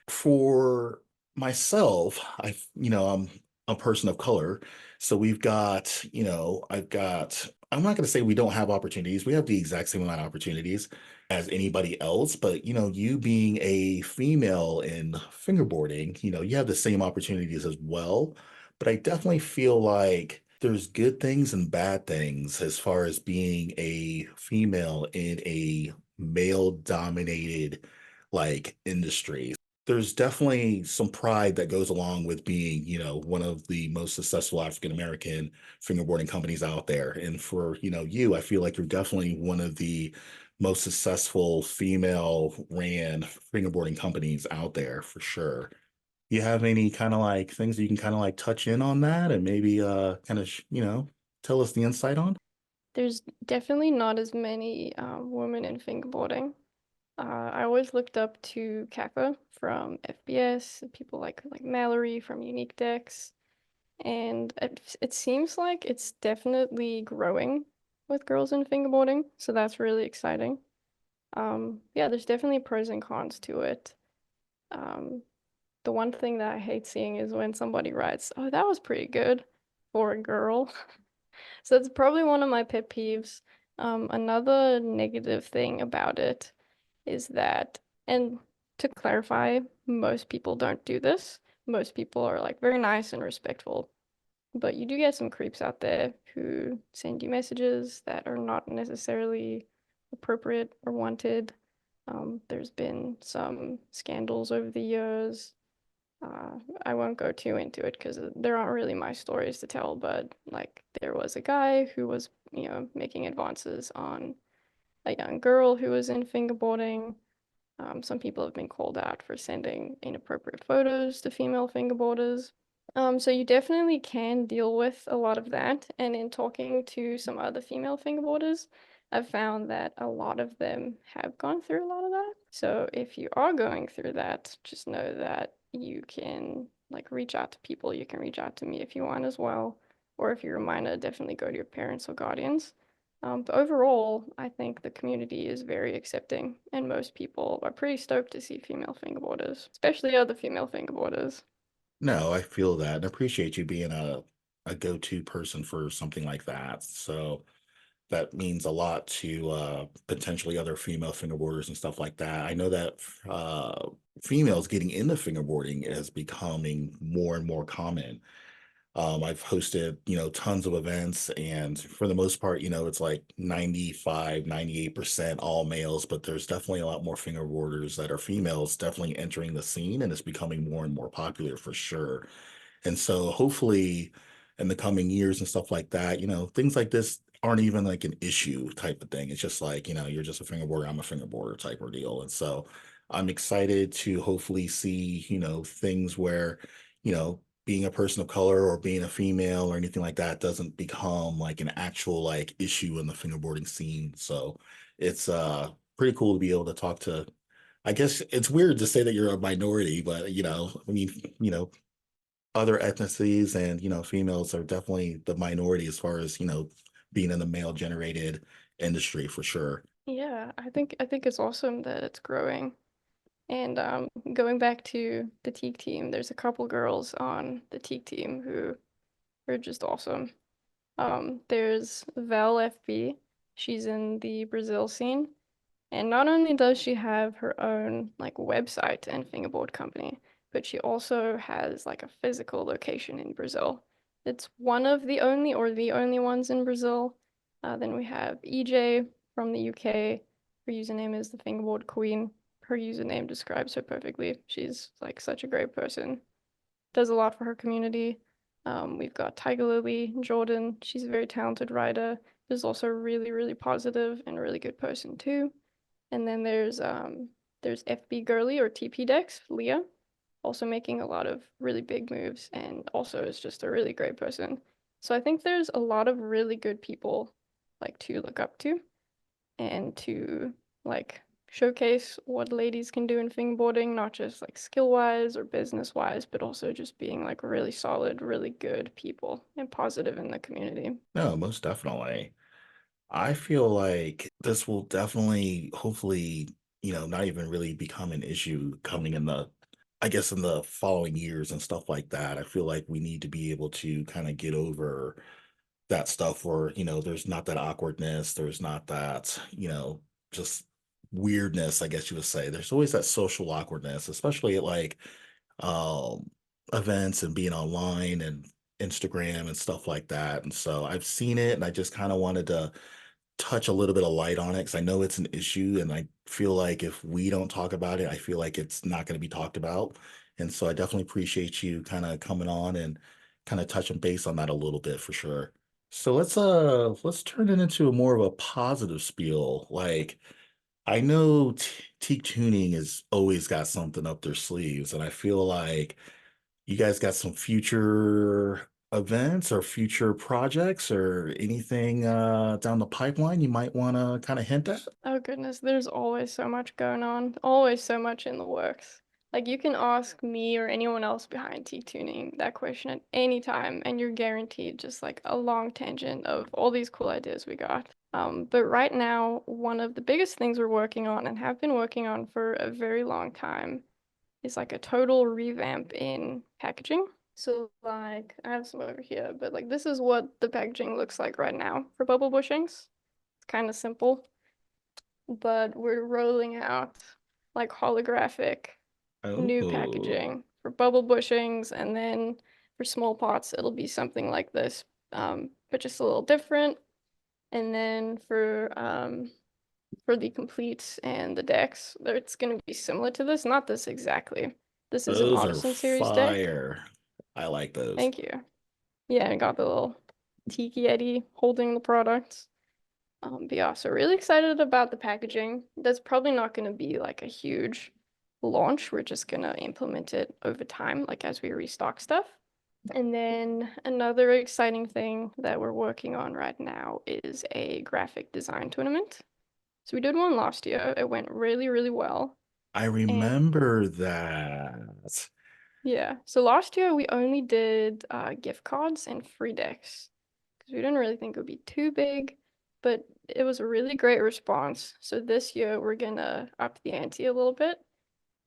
For myself, I'm a person of color. So we've got, I'm not going to say we don't have opportunities. We have the exact same amount of opportunities as anybody else, but you being a female in fingerboarding, you have the same opportunities as well. But I definitely feel like there's good things and bad things as far as being a female in a male dominated like industry. There's definitely some pride that goes along with being, one of the most successful African American fingerboarding companies out there. And for, I feel like you're definitely one of the most successful female ran fingerboarding companies out there for sure. You have any kind of like things that you can kind of like touch in on that and maybe kind of, tell us the insight on? There's definitely not as many women in fingerboarding. I always looked up to Kappa from FBS, people like Mallory from Unique Decks, and it seems like it's definitely growing with girls in fingerboarding, so that's really exciting. Yeah, there's definitely pros and cons to it. Um, the one thing that I hate seeing is when somebody writes, "Oh, that was pretty good for a girl." So that's probably one of my pet peeves. Another negative thing about it is that, and to clarify, most people don't do this. Most people are like very nice and respectful, but you do get some creeps out there who send you messages that are not necessarily appropriate or wanted. There's been some scandals over the years. I won't go too into it because there aren't really my stories to tell, but like there was a guy who was, making advances on a young girl who was in fingerboarding. Some people have been called out for sending inappropriate photos to female fingerboarders. So you definitely can deal with a lot of that. And in talking to some other female fingerboarders, I've found that a lot of them have gone through a lot of that. So if you are going through that, just know that you can like reach out to people. You can reach out to me if you want as well. Or if you're a minor, definitely go to your parents or guardians. But overall, I think the community is very accepting, and most people are pretty stoked to see female fingerboarders, especially other female fingerboarders. No, I feel that and appreciate you being a go-to person for something like that. So that means a lot to potentially other female fingerboarders and stuff like that. I know that females getting into fingerboarding is becoming more and more common. I've hosted, tons of events, and for the most part, it's like 95, 98% all males, but there's definitely a lot more fingerboarders that are females definitely entering the scene, and it's becoming more and more popular for sure. And so hopefully in the coming years and stuff like that, things like this aren't even like an issue type of thing. It's just like, you're just a fingerboarder, I'm a fingerboarder type of deal. And so I'm excited to hopefully see, things where, being a person of color or being a female or anything like that doesn't become like an actual like issue in the fingerboarding scene. So it's pretty cool to be able to talk to. I guess it's weird to say that you're a minority, but I mean, other ethnicities and females are definitely the minority as far as being in the male generated industry for sure. Yeah, I think it's awesome that it's growing. And going back to the Teak team, there's a couple girls on the Teak team who are just awesome. There's Val FB. She's in the Brazil scene. And not only does she have her own like website and fingerboard company, but she also has like a physical location in Brazil. It's one of the only or the only ones in Brazil. Then we have EJ from the UK. Her username is the Fingerboard Queen. Her username describes her perfectly. She's like such a great person. Does a lot for her community. We've got Tiger Lily, Jordan. She's a very talented writer. Is also really, really positive and a really good person too. And then there's FB Girly or TP Dex, Leah. also making a lot of really big moves, and also is just a really great person. So I think there's a lot of really good people like to look up to and to like showcase what ladies can do in fingerboarding, not just like skill wise or business wise, but also just being like really solid, really good people and positive in the community. No, most definitely. I feel like this will definitely, hopefully, not even really become an issue coming in I guess, in the following years and stuff like that. I feel like we need to be able to kind of get over that stuff where, there's not that awkwardness, there's not that, just weirdness, I guess you would say. There's always that social awkwardness, especially at like um events and being online and Instagram and stuff like that. And so I've seen it and I just kind of wanted to touch a little bit of light on it because I know it's an issue and I feel like if we don't talk about it, I feel like it's not going to be talked about. And so I definitely appreciate you kind of coming on and kind of touching base on that a little bit for sure. So let's turn it into a more of a positive spiel. Like I know Teak Tuning has always got something up their sleeves, and I feel like you guys got some future events or future projects or anything down the pipeline you might want to kind of hint at? Oh goodness, there's always so much going on, always so much in the works. Like you can ask me or anyone else behind Teak Tuning that question at any time, and you're guaranteed just like a long tangent of all these cool ideas we got. But right now, one of the biggest things we're working on and have been working on for a very long time is like a total revamp in packaging. So like I have some over here, but like this is what the packaging looks like right now for bubble bushings. It's kind of simple, but we're rolling out like holographic new Oh, packaging for bubble bushings, and then for small pots, it'll be something like this, but just a little different. And then for the completes and the decks, it's going to be similar to this, not this exactly. This is an those are Artisan Series deck. fire. I like those. Thank you. Yeah, I got the little Tiki Yeti holding the product. But yeah, so really excited about the packaging. That's probably not going to be like a huge launch. We're just going to implement it over time, like as we restock stuff. And then another exciting thing that we're working on right now is a graphic design tournament. So we did one last year. It went really, really well. I And remember that. yeah, so last year we only did gift cards and free decks because we didn't really think it would be too big, but it was a really great response. So this year we're gonna up the ante a little bit,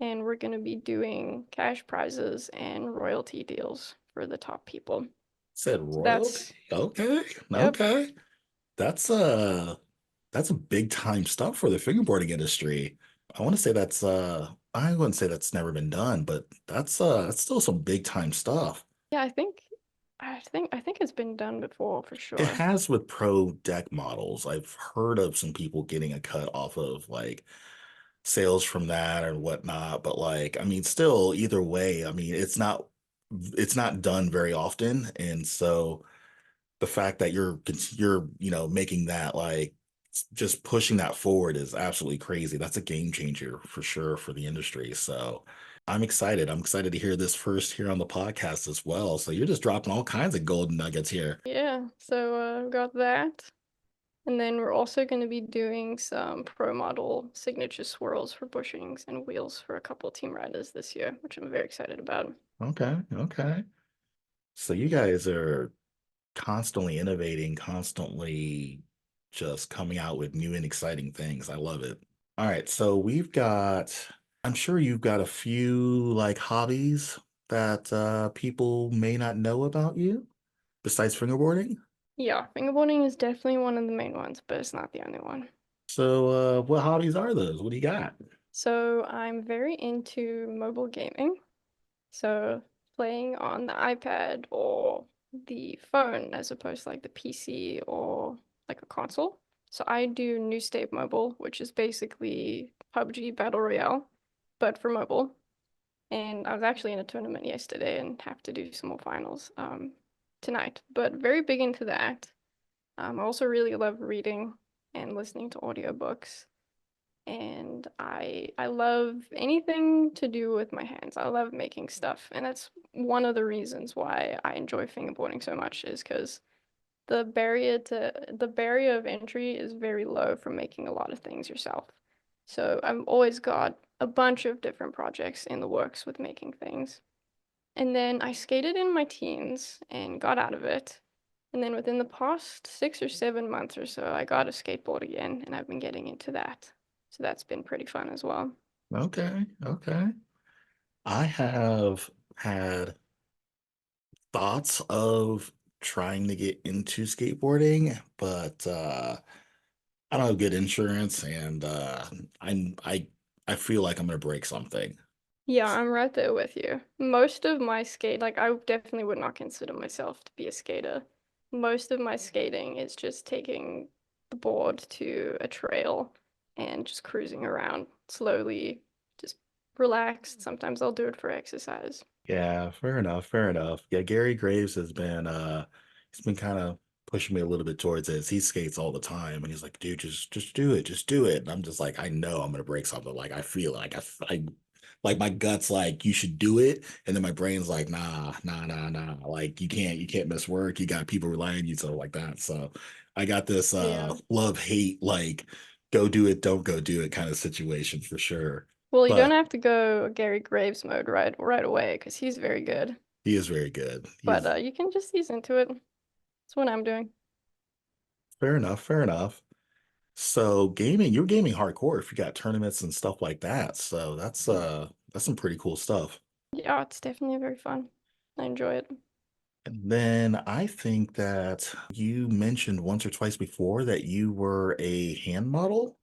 and we're gonna be doing cash prizes and royalty deals for the top people. Said So royalty? that's, Okay. yep. Okay. That's that's a big time stuff for the fingerboarding industry. I want to say I wouldn't say that's never been done, but that's still some big time stuff. Yeah, I think it's been done before for It sure. has with pro deck models. I've heard of some people getting a cut off of like sales from that or whatnot, but like I mean still either way, I mean it's not done very often. And so the fact that you're making that like just pushing that forward is absolutely crazy. That's a game changer for sure for the industry. So I'm excited to hear this first here on the podcast as well. So you're just dropping all kinds of golden nuggets here. Yeah, so we got that. And then we're also going to be doing some pro model signature swirls for bushings and wheels for a couple team riders this year, which I'm very excited about. Okay, okay. So you guys are constantly innovating, constantly just coming out with new and exciting things. I love it. All right, so I'm sure you've got a few like hobbies that people may not know about you besides fingerboarding. Yeah, fingerboarding is definitely one of the main ones, but it's not the only one. So, what hobbies are those? What do you got? So I'm very into mobile gaming. So playing on the iPad or the phone as opposed to like the PC or like a console. So I do New State Mobile, which is basically PUBG Battle Royale, but for mobile. And I was actually in a tournament yesterday and have to do some more finals tonight. But very big into that. I also really love reading and listening to audiobooks. and I love anything to do with my hands. I love making stuff, and that's one of the reasons why I enjoy fingerboarding so much is because the barrier of entry is very low for making a lot of things yourself. So I've always got a bunch of different projects in the works with making things. And then I skated in my teens and got out of it. And then within the past 6 or 7 months or so, I got a skateboard again, and I've been getting into that. So that's been pretty fun as well. Okay, okay. I have had thoughts of trying to get into skateboarding, but I don't have good insurance, and I'm I feel like I'm gonna break something. Yeah, I'm right there with you. Most of my like, I definitely would not consider myself to be a skater. Most of my skating is just taking the board to a trail and just cruising around slowly, just relaxed. Sometimes I'll do it for exercise. Yeah, fair enough, fair enough. Yeah, Gary Graves has been he's been kind of pushing me a little bit towards it. He skates all the time and he's like, dude, just do it, just do it. And I'm just like, I know I'm gonna break something. Like I feel like I like my gut's like you should do it, and then my brain's like, nah. Like you can't miss work. You got people relying on you, so like that. So I got this Yeah. love hate like go do it, don't go do it kind of situation for sure. Well, you don't But have to go Gary Graves mode right away because he's very good. he is very good. But He's you can just ease into it. That's what I'm doing. fair enough, fair enough. So gaming, you're gaming hardcore if you got tournaments and stuff like that. So that's some pretty cool stuff. Yeah, it's definitely very fun. I enjoy it. And then I think that you mentioned once or twice before that you were a hand model.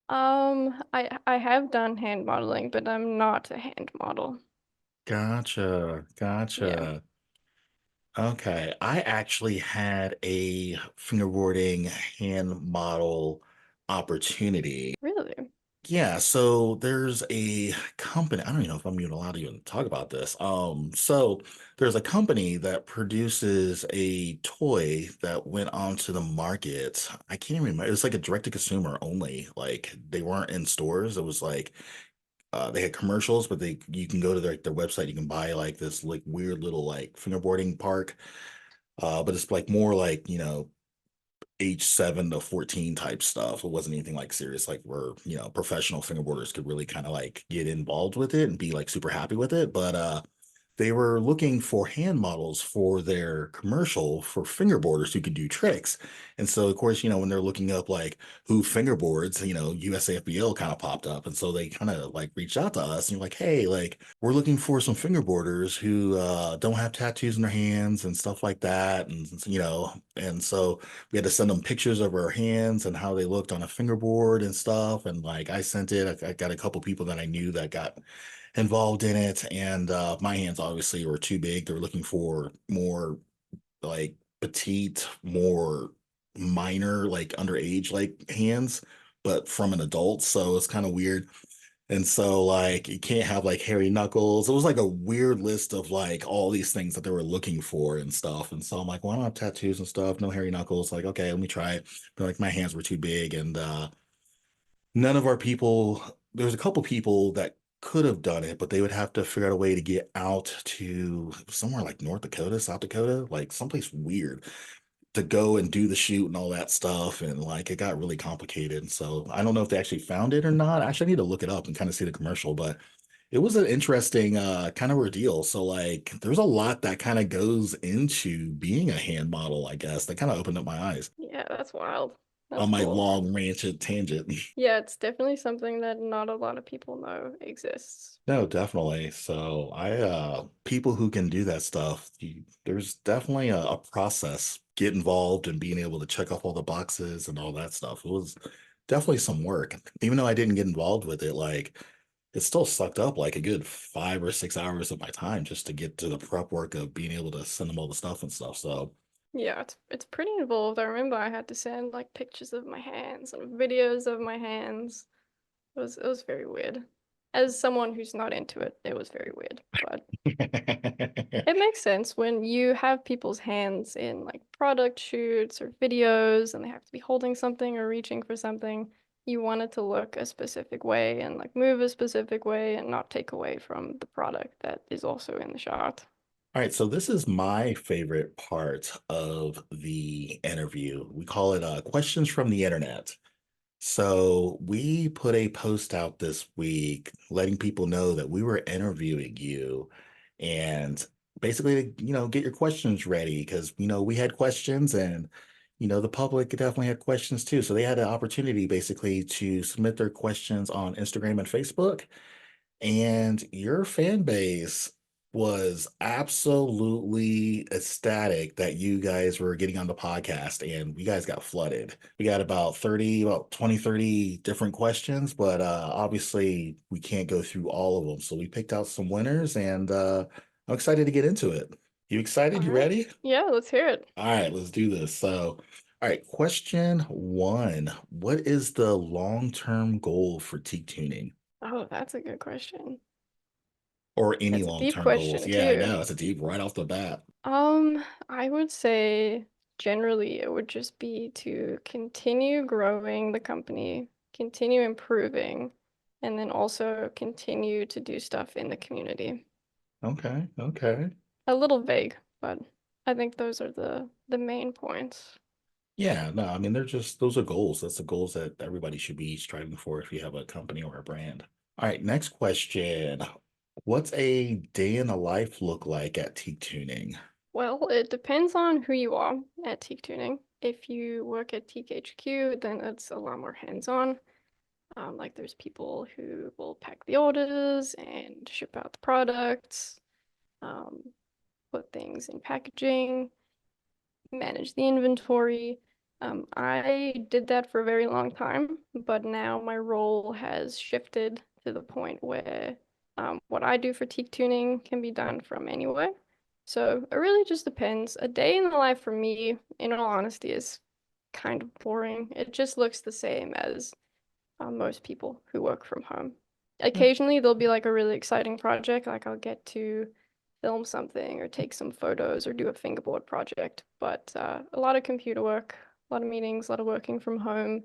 I have done hand modeling, but I'm not a hand model. Gotcha, Yeah. gotcha. Okay, I actually had a fingerboarding hand model opportunity. Really? Yeah, so there's a company. I don't even know if I'm even allowed to even talk about this. So there's a company that produces a toy that went onto the market. I can't even remember. It was like a direct to consumer only. Like they weren't in stores. It was like they had commercials, but they you can go to their website. You can buy like this like weird little like fingerboarding park. But it's like more like age 7 to 14 type stuff. It wasn't anything like serious, like where, professional fingerboarders could really kind of like get involved with it and be like super happy with it. But they were looking for hand models for their commercial for fingerboarders who could do tricks. And so, of course, when they're looking up like who fingerboards, USAFBL kind of popped up. And so they kind of like reached out to us and you're like, hey, like we're looking for some fingerboarders who don't have tattoos in their hands and stuff like that. And so we had to send them pictures of our hands and how they looked on a fingerboard and stuff. And like I sent it, I got a couple people that I knew that got involved in it. And my hands obviously were too big. They were looking for more like petite, more minor, like underage like hands, but from an adult. So it's kind of weird. And so like you can't have like hairy knuckles. It was like a weird list of like all these things that they were looking for and stuff. And so I'm like, well, I don't have tattoos and stuff, no hairy knuckles. Like, okay, let me try it. But like my hands were too big and none of our people, there was a couple people that could have done it, but they would have to figure out a way to get out to somewhere like North Dakota, South Dakota, like someplace weird to go and do the shoot and all that stuff. And like it got really complicated. So I don't know if they actually found it or not. Actually, I need to look it up and kind of see the commercial, but it was an interesting kind of ordeal. So like there's a lot that kind of goes into being a hand model, I guess. That kind of opened up my eyes Yeah, that's wild. That's on my cool. long ranch tangent. Yeah, it's definitely something that not a lot of people know exists. No, definitely. So people who can do that stuff, there's definitely a process. Get involved and being able to check off all the boxes and all that stuff. It was definitely some work. Even though I didn't get involved with it, like it still sucked up like a good 5 or 6 hours of my time just to get to the prep work of being able to send them all the stuff and stuff. So Yeah, it's pretty involved. I remember I had to send like pictures of my hands and videos of my hands. It was very weird. As someone who's not into it, it was very weird. But it makes sense when you have people's hands in like product shoots or videos and they have to be holding something or reaching for something. You want it to look a specific way and like move a specific way and not take away from the product that is also in the shot. All right, so this is my favorite part of the interview. We call it questions from the internet. So we put a post out this week letting people know that we were interviewing you and basically, get your questions ready because, we had questions and, the public definitely had questions too. So they had an opportunity basically to submit their questions on Instagram and Facebook. And your fan base was absolutely ecstatic that you guys were getting on the podcast and you guys got flooded. We got about 20, 30 different questions, but obviously we can't go through all of them. So we picked out some winners and I'm excited to get into it. You All excited? You right. ready? Yeah, let's hear it. All right, let's do this. So, all right, question one. What is the long-term goal for teak tuning? Oh, that's a good question. Or any It's a deep long-term goals. question Yeah, I too. know. It's a deep right off the bat. I would say generally it would just be to continue growing the company, continue improving, and then also continue to do stuff in the community. Okay, okay. A little vague, but I think those are the main points. Yeah, no, I mean they're just those are goals. That's the goals that everybody should be striving for if you have a company or a brand. All right, next question. What's a day in the life look like at Teak Tuning? Well, it depends on who you are at Teak Tuning. If you work at Teak HQ, then it's a lot more hands-on. Like there's people who will pack the orders and ship out the products, um, put things in packaging, manage the inventory. I did that for a very long time, but now my role has shifted to the point where what I do for teak tuning can be done from anywhere. So it really just depends. A day in the life for me, in all honesty, is kind of boring. It just looks the same as most people who work from home. Yeah. Occasionally, there'll be like a really exciting project, like I'll get to film something or take some photos or do a fingerboard project. But a lot of computer work, a lot of meetings, a lot of working from home,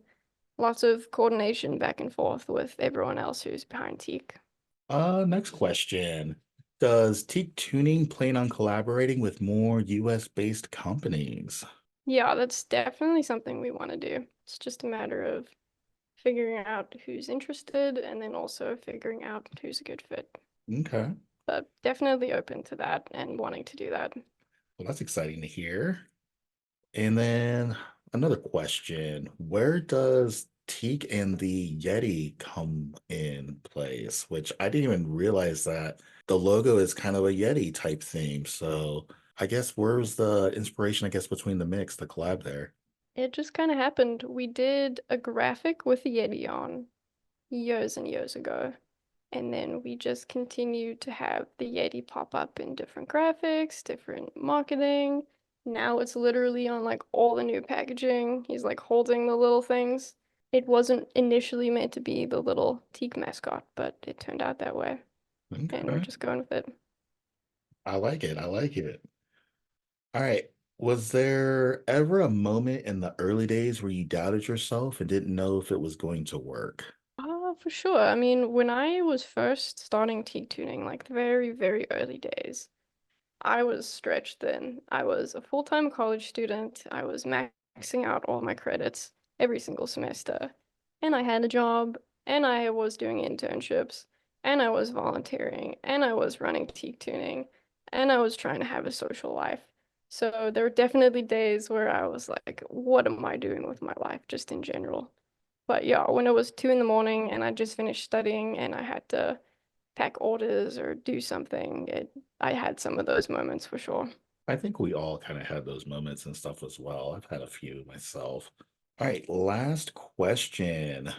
lots of coordination back and forth with everyone else who's behind Teak. Next question. Does Teak Tuning plan on collaborating with more US-based companies? Yeah, that's definitely something we want to do. It's just a matter of figuring out who's interested and then also figuring out who's a good fit. Okay. But definitely open to that and wanting to do that. Well, that's exciting to hear. And then another question, where does Teak and the Yeti come in place? Which I didn't even realize that the logo is kind of a Yeti type theme. So I guess where's the inspiration, I guess, between the mix, the collab there? It just kind of happened. We did a graphic with the Yeti on years and years ago. And then we just continued to have the Yeti pop up in different graphics, different marketing. Now it's literally on like all the new packaging. He's like holding the little things. It wasn't initially meant to be the little teak mascot, but it turned out that way. And we're Okay. just going with it. I like it. I like it. All right. Was there ever a moment in the early days where you doubted yourself and didn't know if it was going to work? For sure. I mean, when I was first starting teak tuning, like the very, very early days, I was stretched thin. I was a full-time college student. I was maxing out all my credits every single semester. And I had a job, and I was doing internships, and I was volunteering, and I was running teak tuning, and I was trying to have a social life. So there were definitely days where I was like, what am I doing with my life, just in general? But yeah, when it was 2 in the morning and I just finished studying and I had to pack orders or do something, I had some of those moments for sure. I think we all kind of had those moments and stuff as well. I've had a few myself. All right, last question.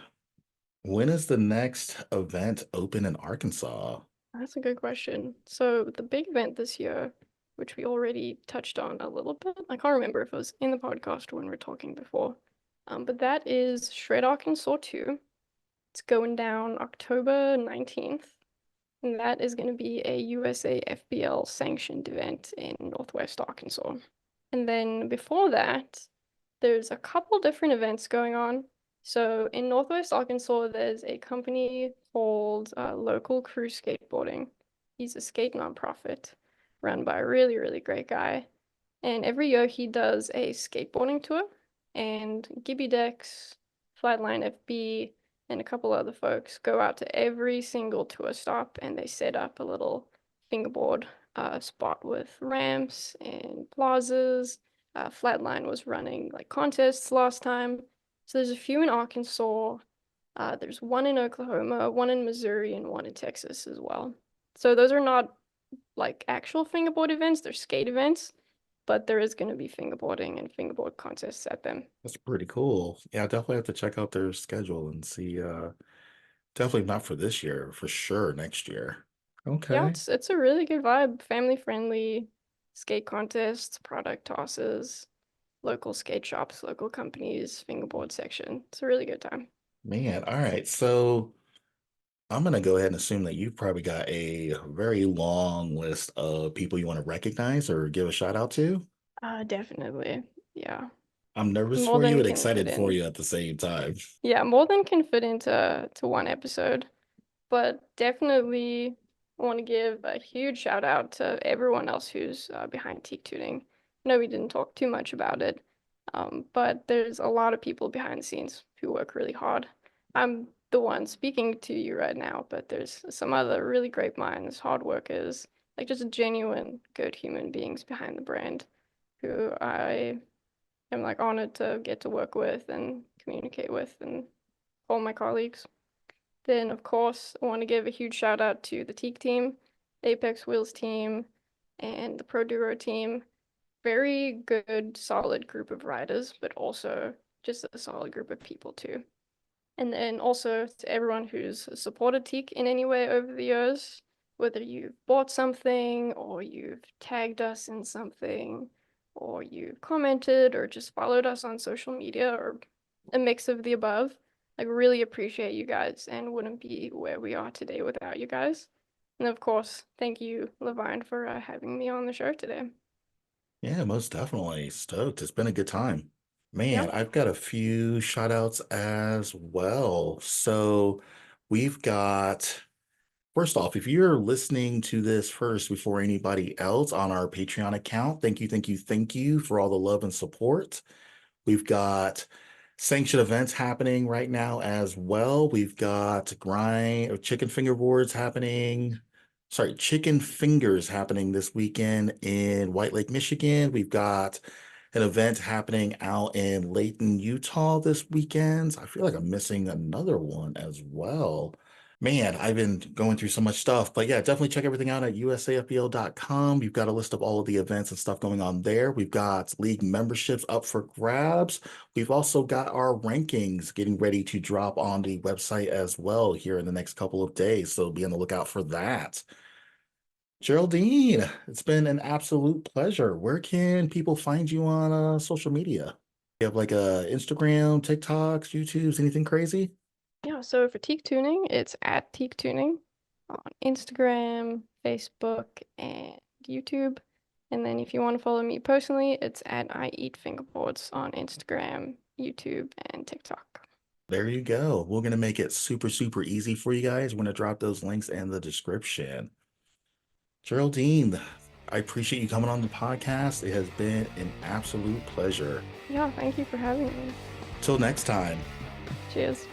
When is the next event open in Arkansas? That's a good question. So the big event this year, which we already touched on a little bit, I can't remember if it was in the podcast or when we were talking before, but that is Shred Arkansas 2. It's going down October 19th, and that is going to be a USAFBL sanctioned event in Northwest Arkansas. And then before that, there's a couple different events going on. So in Northwest Arkansas, there's a company called Local Crew Skateboarding. He's a skate nonprofit run by a really, really great guy. And every year he does a skateboarding tour, and Gibby Dex, Flatline FB, and a couple other folks go out to every single tour stop and they set up a little fingerboard spot with ramps and plazas. Flatline was running like contests last time. So there's a few in Arkansas. There's one in Oklahoma, one in Missouri, and one in Texas as well. So those are not like actual fingerboard events, they're skate events, but there is going to be fingerboarding and fingerboard contests at them. That's pretty cool. Yeah, I definitely have to check out their schedule and see. Definitely not for this year, for sure next year. Yeah, Okay. it's a really good vibe, family friendly skate contests, product tosses, local skate shops, local companies, fingerboard section. It's a really good time. Man, all right. So I'm gonna go ahead and assume that you've probably got a very long list of people you want to recognize or give a shout out to. Definitely. Yeah. I'm nervous More for you than and can fit excited for in. you at the same time. Yeah, more than can fit into one episode. But definitely want to give a huge shout out to everyone else who's behind Teak Tuning. I know we didn't talk too much about it, but there's a lot of people behind the scenes who work really hard. I'm the one speaking to you right now, but there's some other really great minds, hard workers, like just genuine good human beings behind the brand who I am like honored to get to work with and communicate with and all my colleagues. Then, of course, I want to give a huge shout out to the Teak team, Apex Wheels team, and the Pro Duro team. Very good, solid group of riders, but also just a solid group of people too. And then also to everyone who's supported Teak in any way over the years, whether you've bought something or you've tagged us in something or you've commented or just followed us on social media or a mix of the above. Like really appreciate you guys and wouldn't be where we are today without you guys. And of course, thank you, Levine, for having me on the show today. Yeah, most definitely. Stoked. It's been a good time. Yeah. Man, I've got a few shout outs as well. So we've got, first off, if you're listening to this first before anybody else on our Patreon account, thank you, thank you, thank you for all the love and support. We've got sanctioned events happening right now as well. We've got grind or chicken fingerboards happening. Sorry, chicken fingers happening this weekend in White Lake, Michigan. We've got an event happening out in Layton, Utah this weekend. I feel like I'm missing another one as well. Man, I've been going through so much stuff, but yeah, definitely check everything out at USAFBL.com. You've got a list of all of the events and stuff going on there. We've got league memberships up for grabs. We've also got our rankings getting ready to drop on the website as well here in the next couple of days. So be on the lookout for that. Geraldine, it's been an absolute pleasure. Where can people find you on social media? You have like Instagram, TikToks, YouTubes, anything crazy? Yeah, so for Teak Tuning, it's at Teak Tuning on Instagram, Facebook, and YouTube. And then if you want to follow me personally, it's at iEatFingerboards on Instagram, YouTube, and TikTok. There you go. We're going to make it super, super easy for you guys. We're going to drop those links in the description. Geraldine, I appreciate you coming on the podcast. It has been an absolute pleasure. Yeah, thank you for having me. Till next time. Cheers.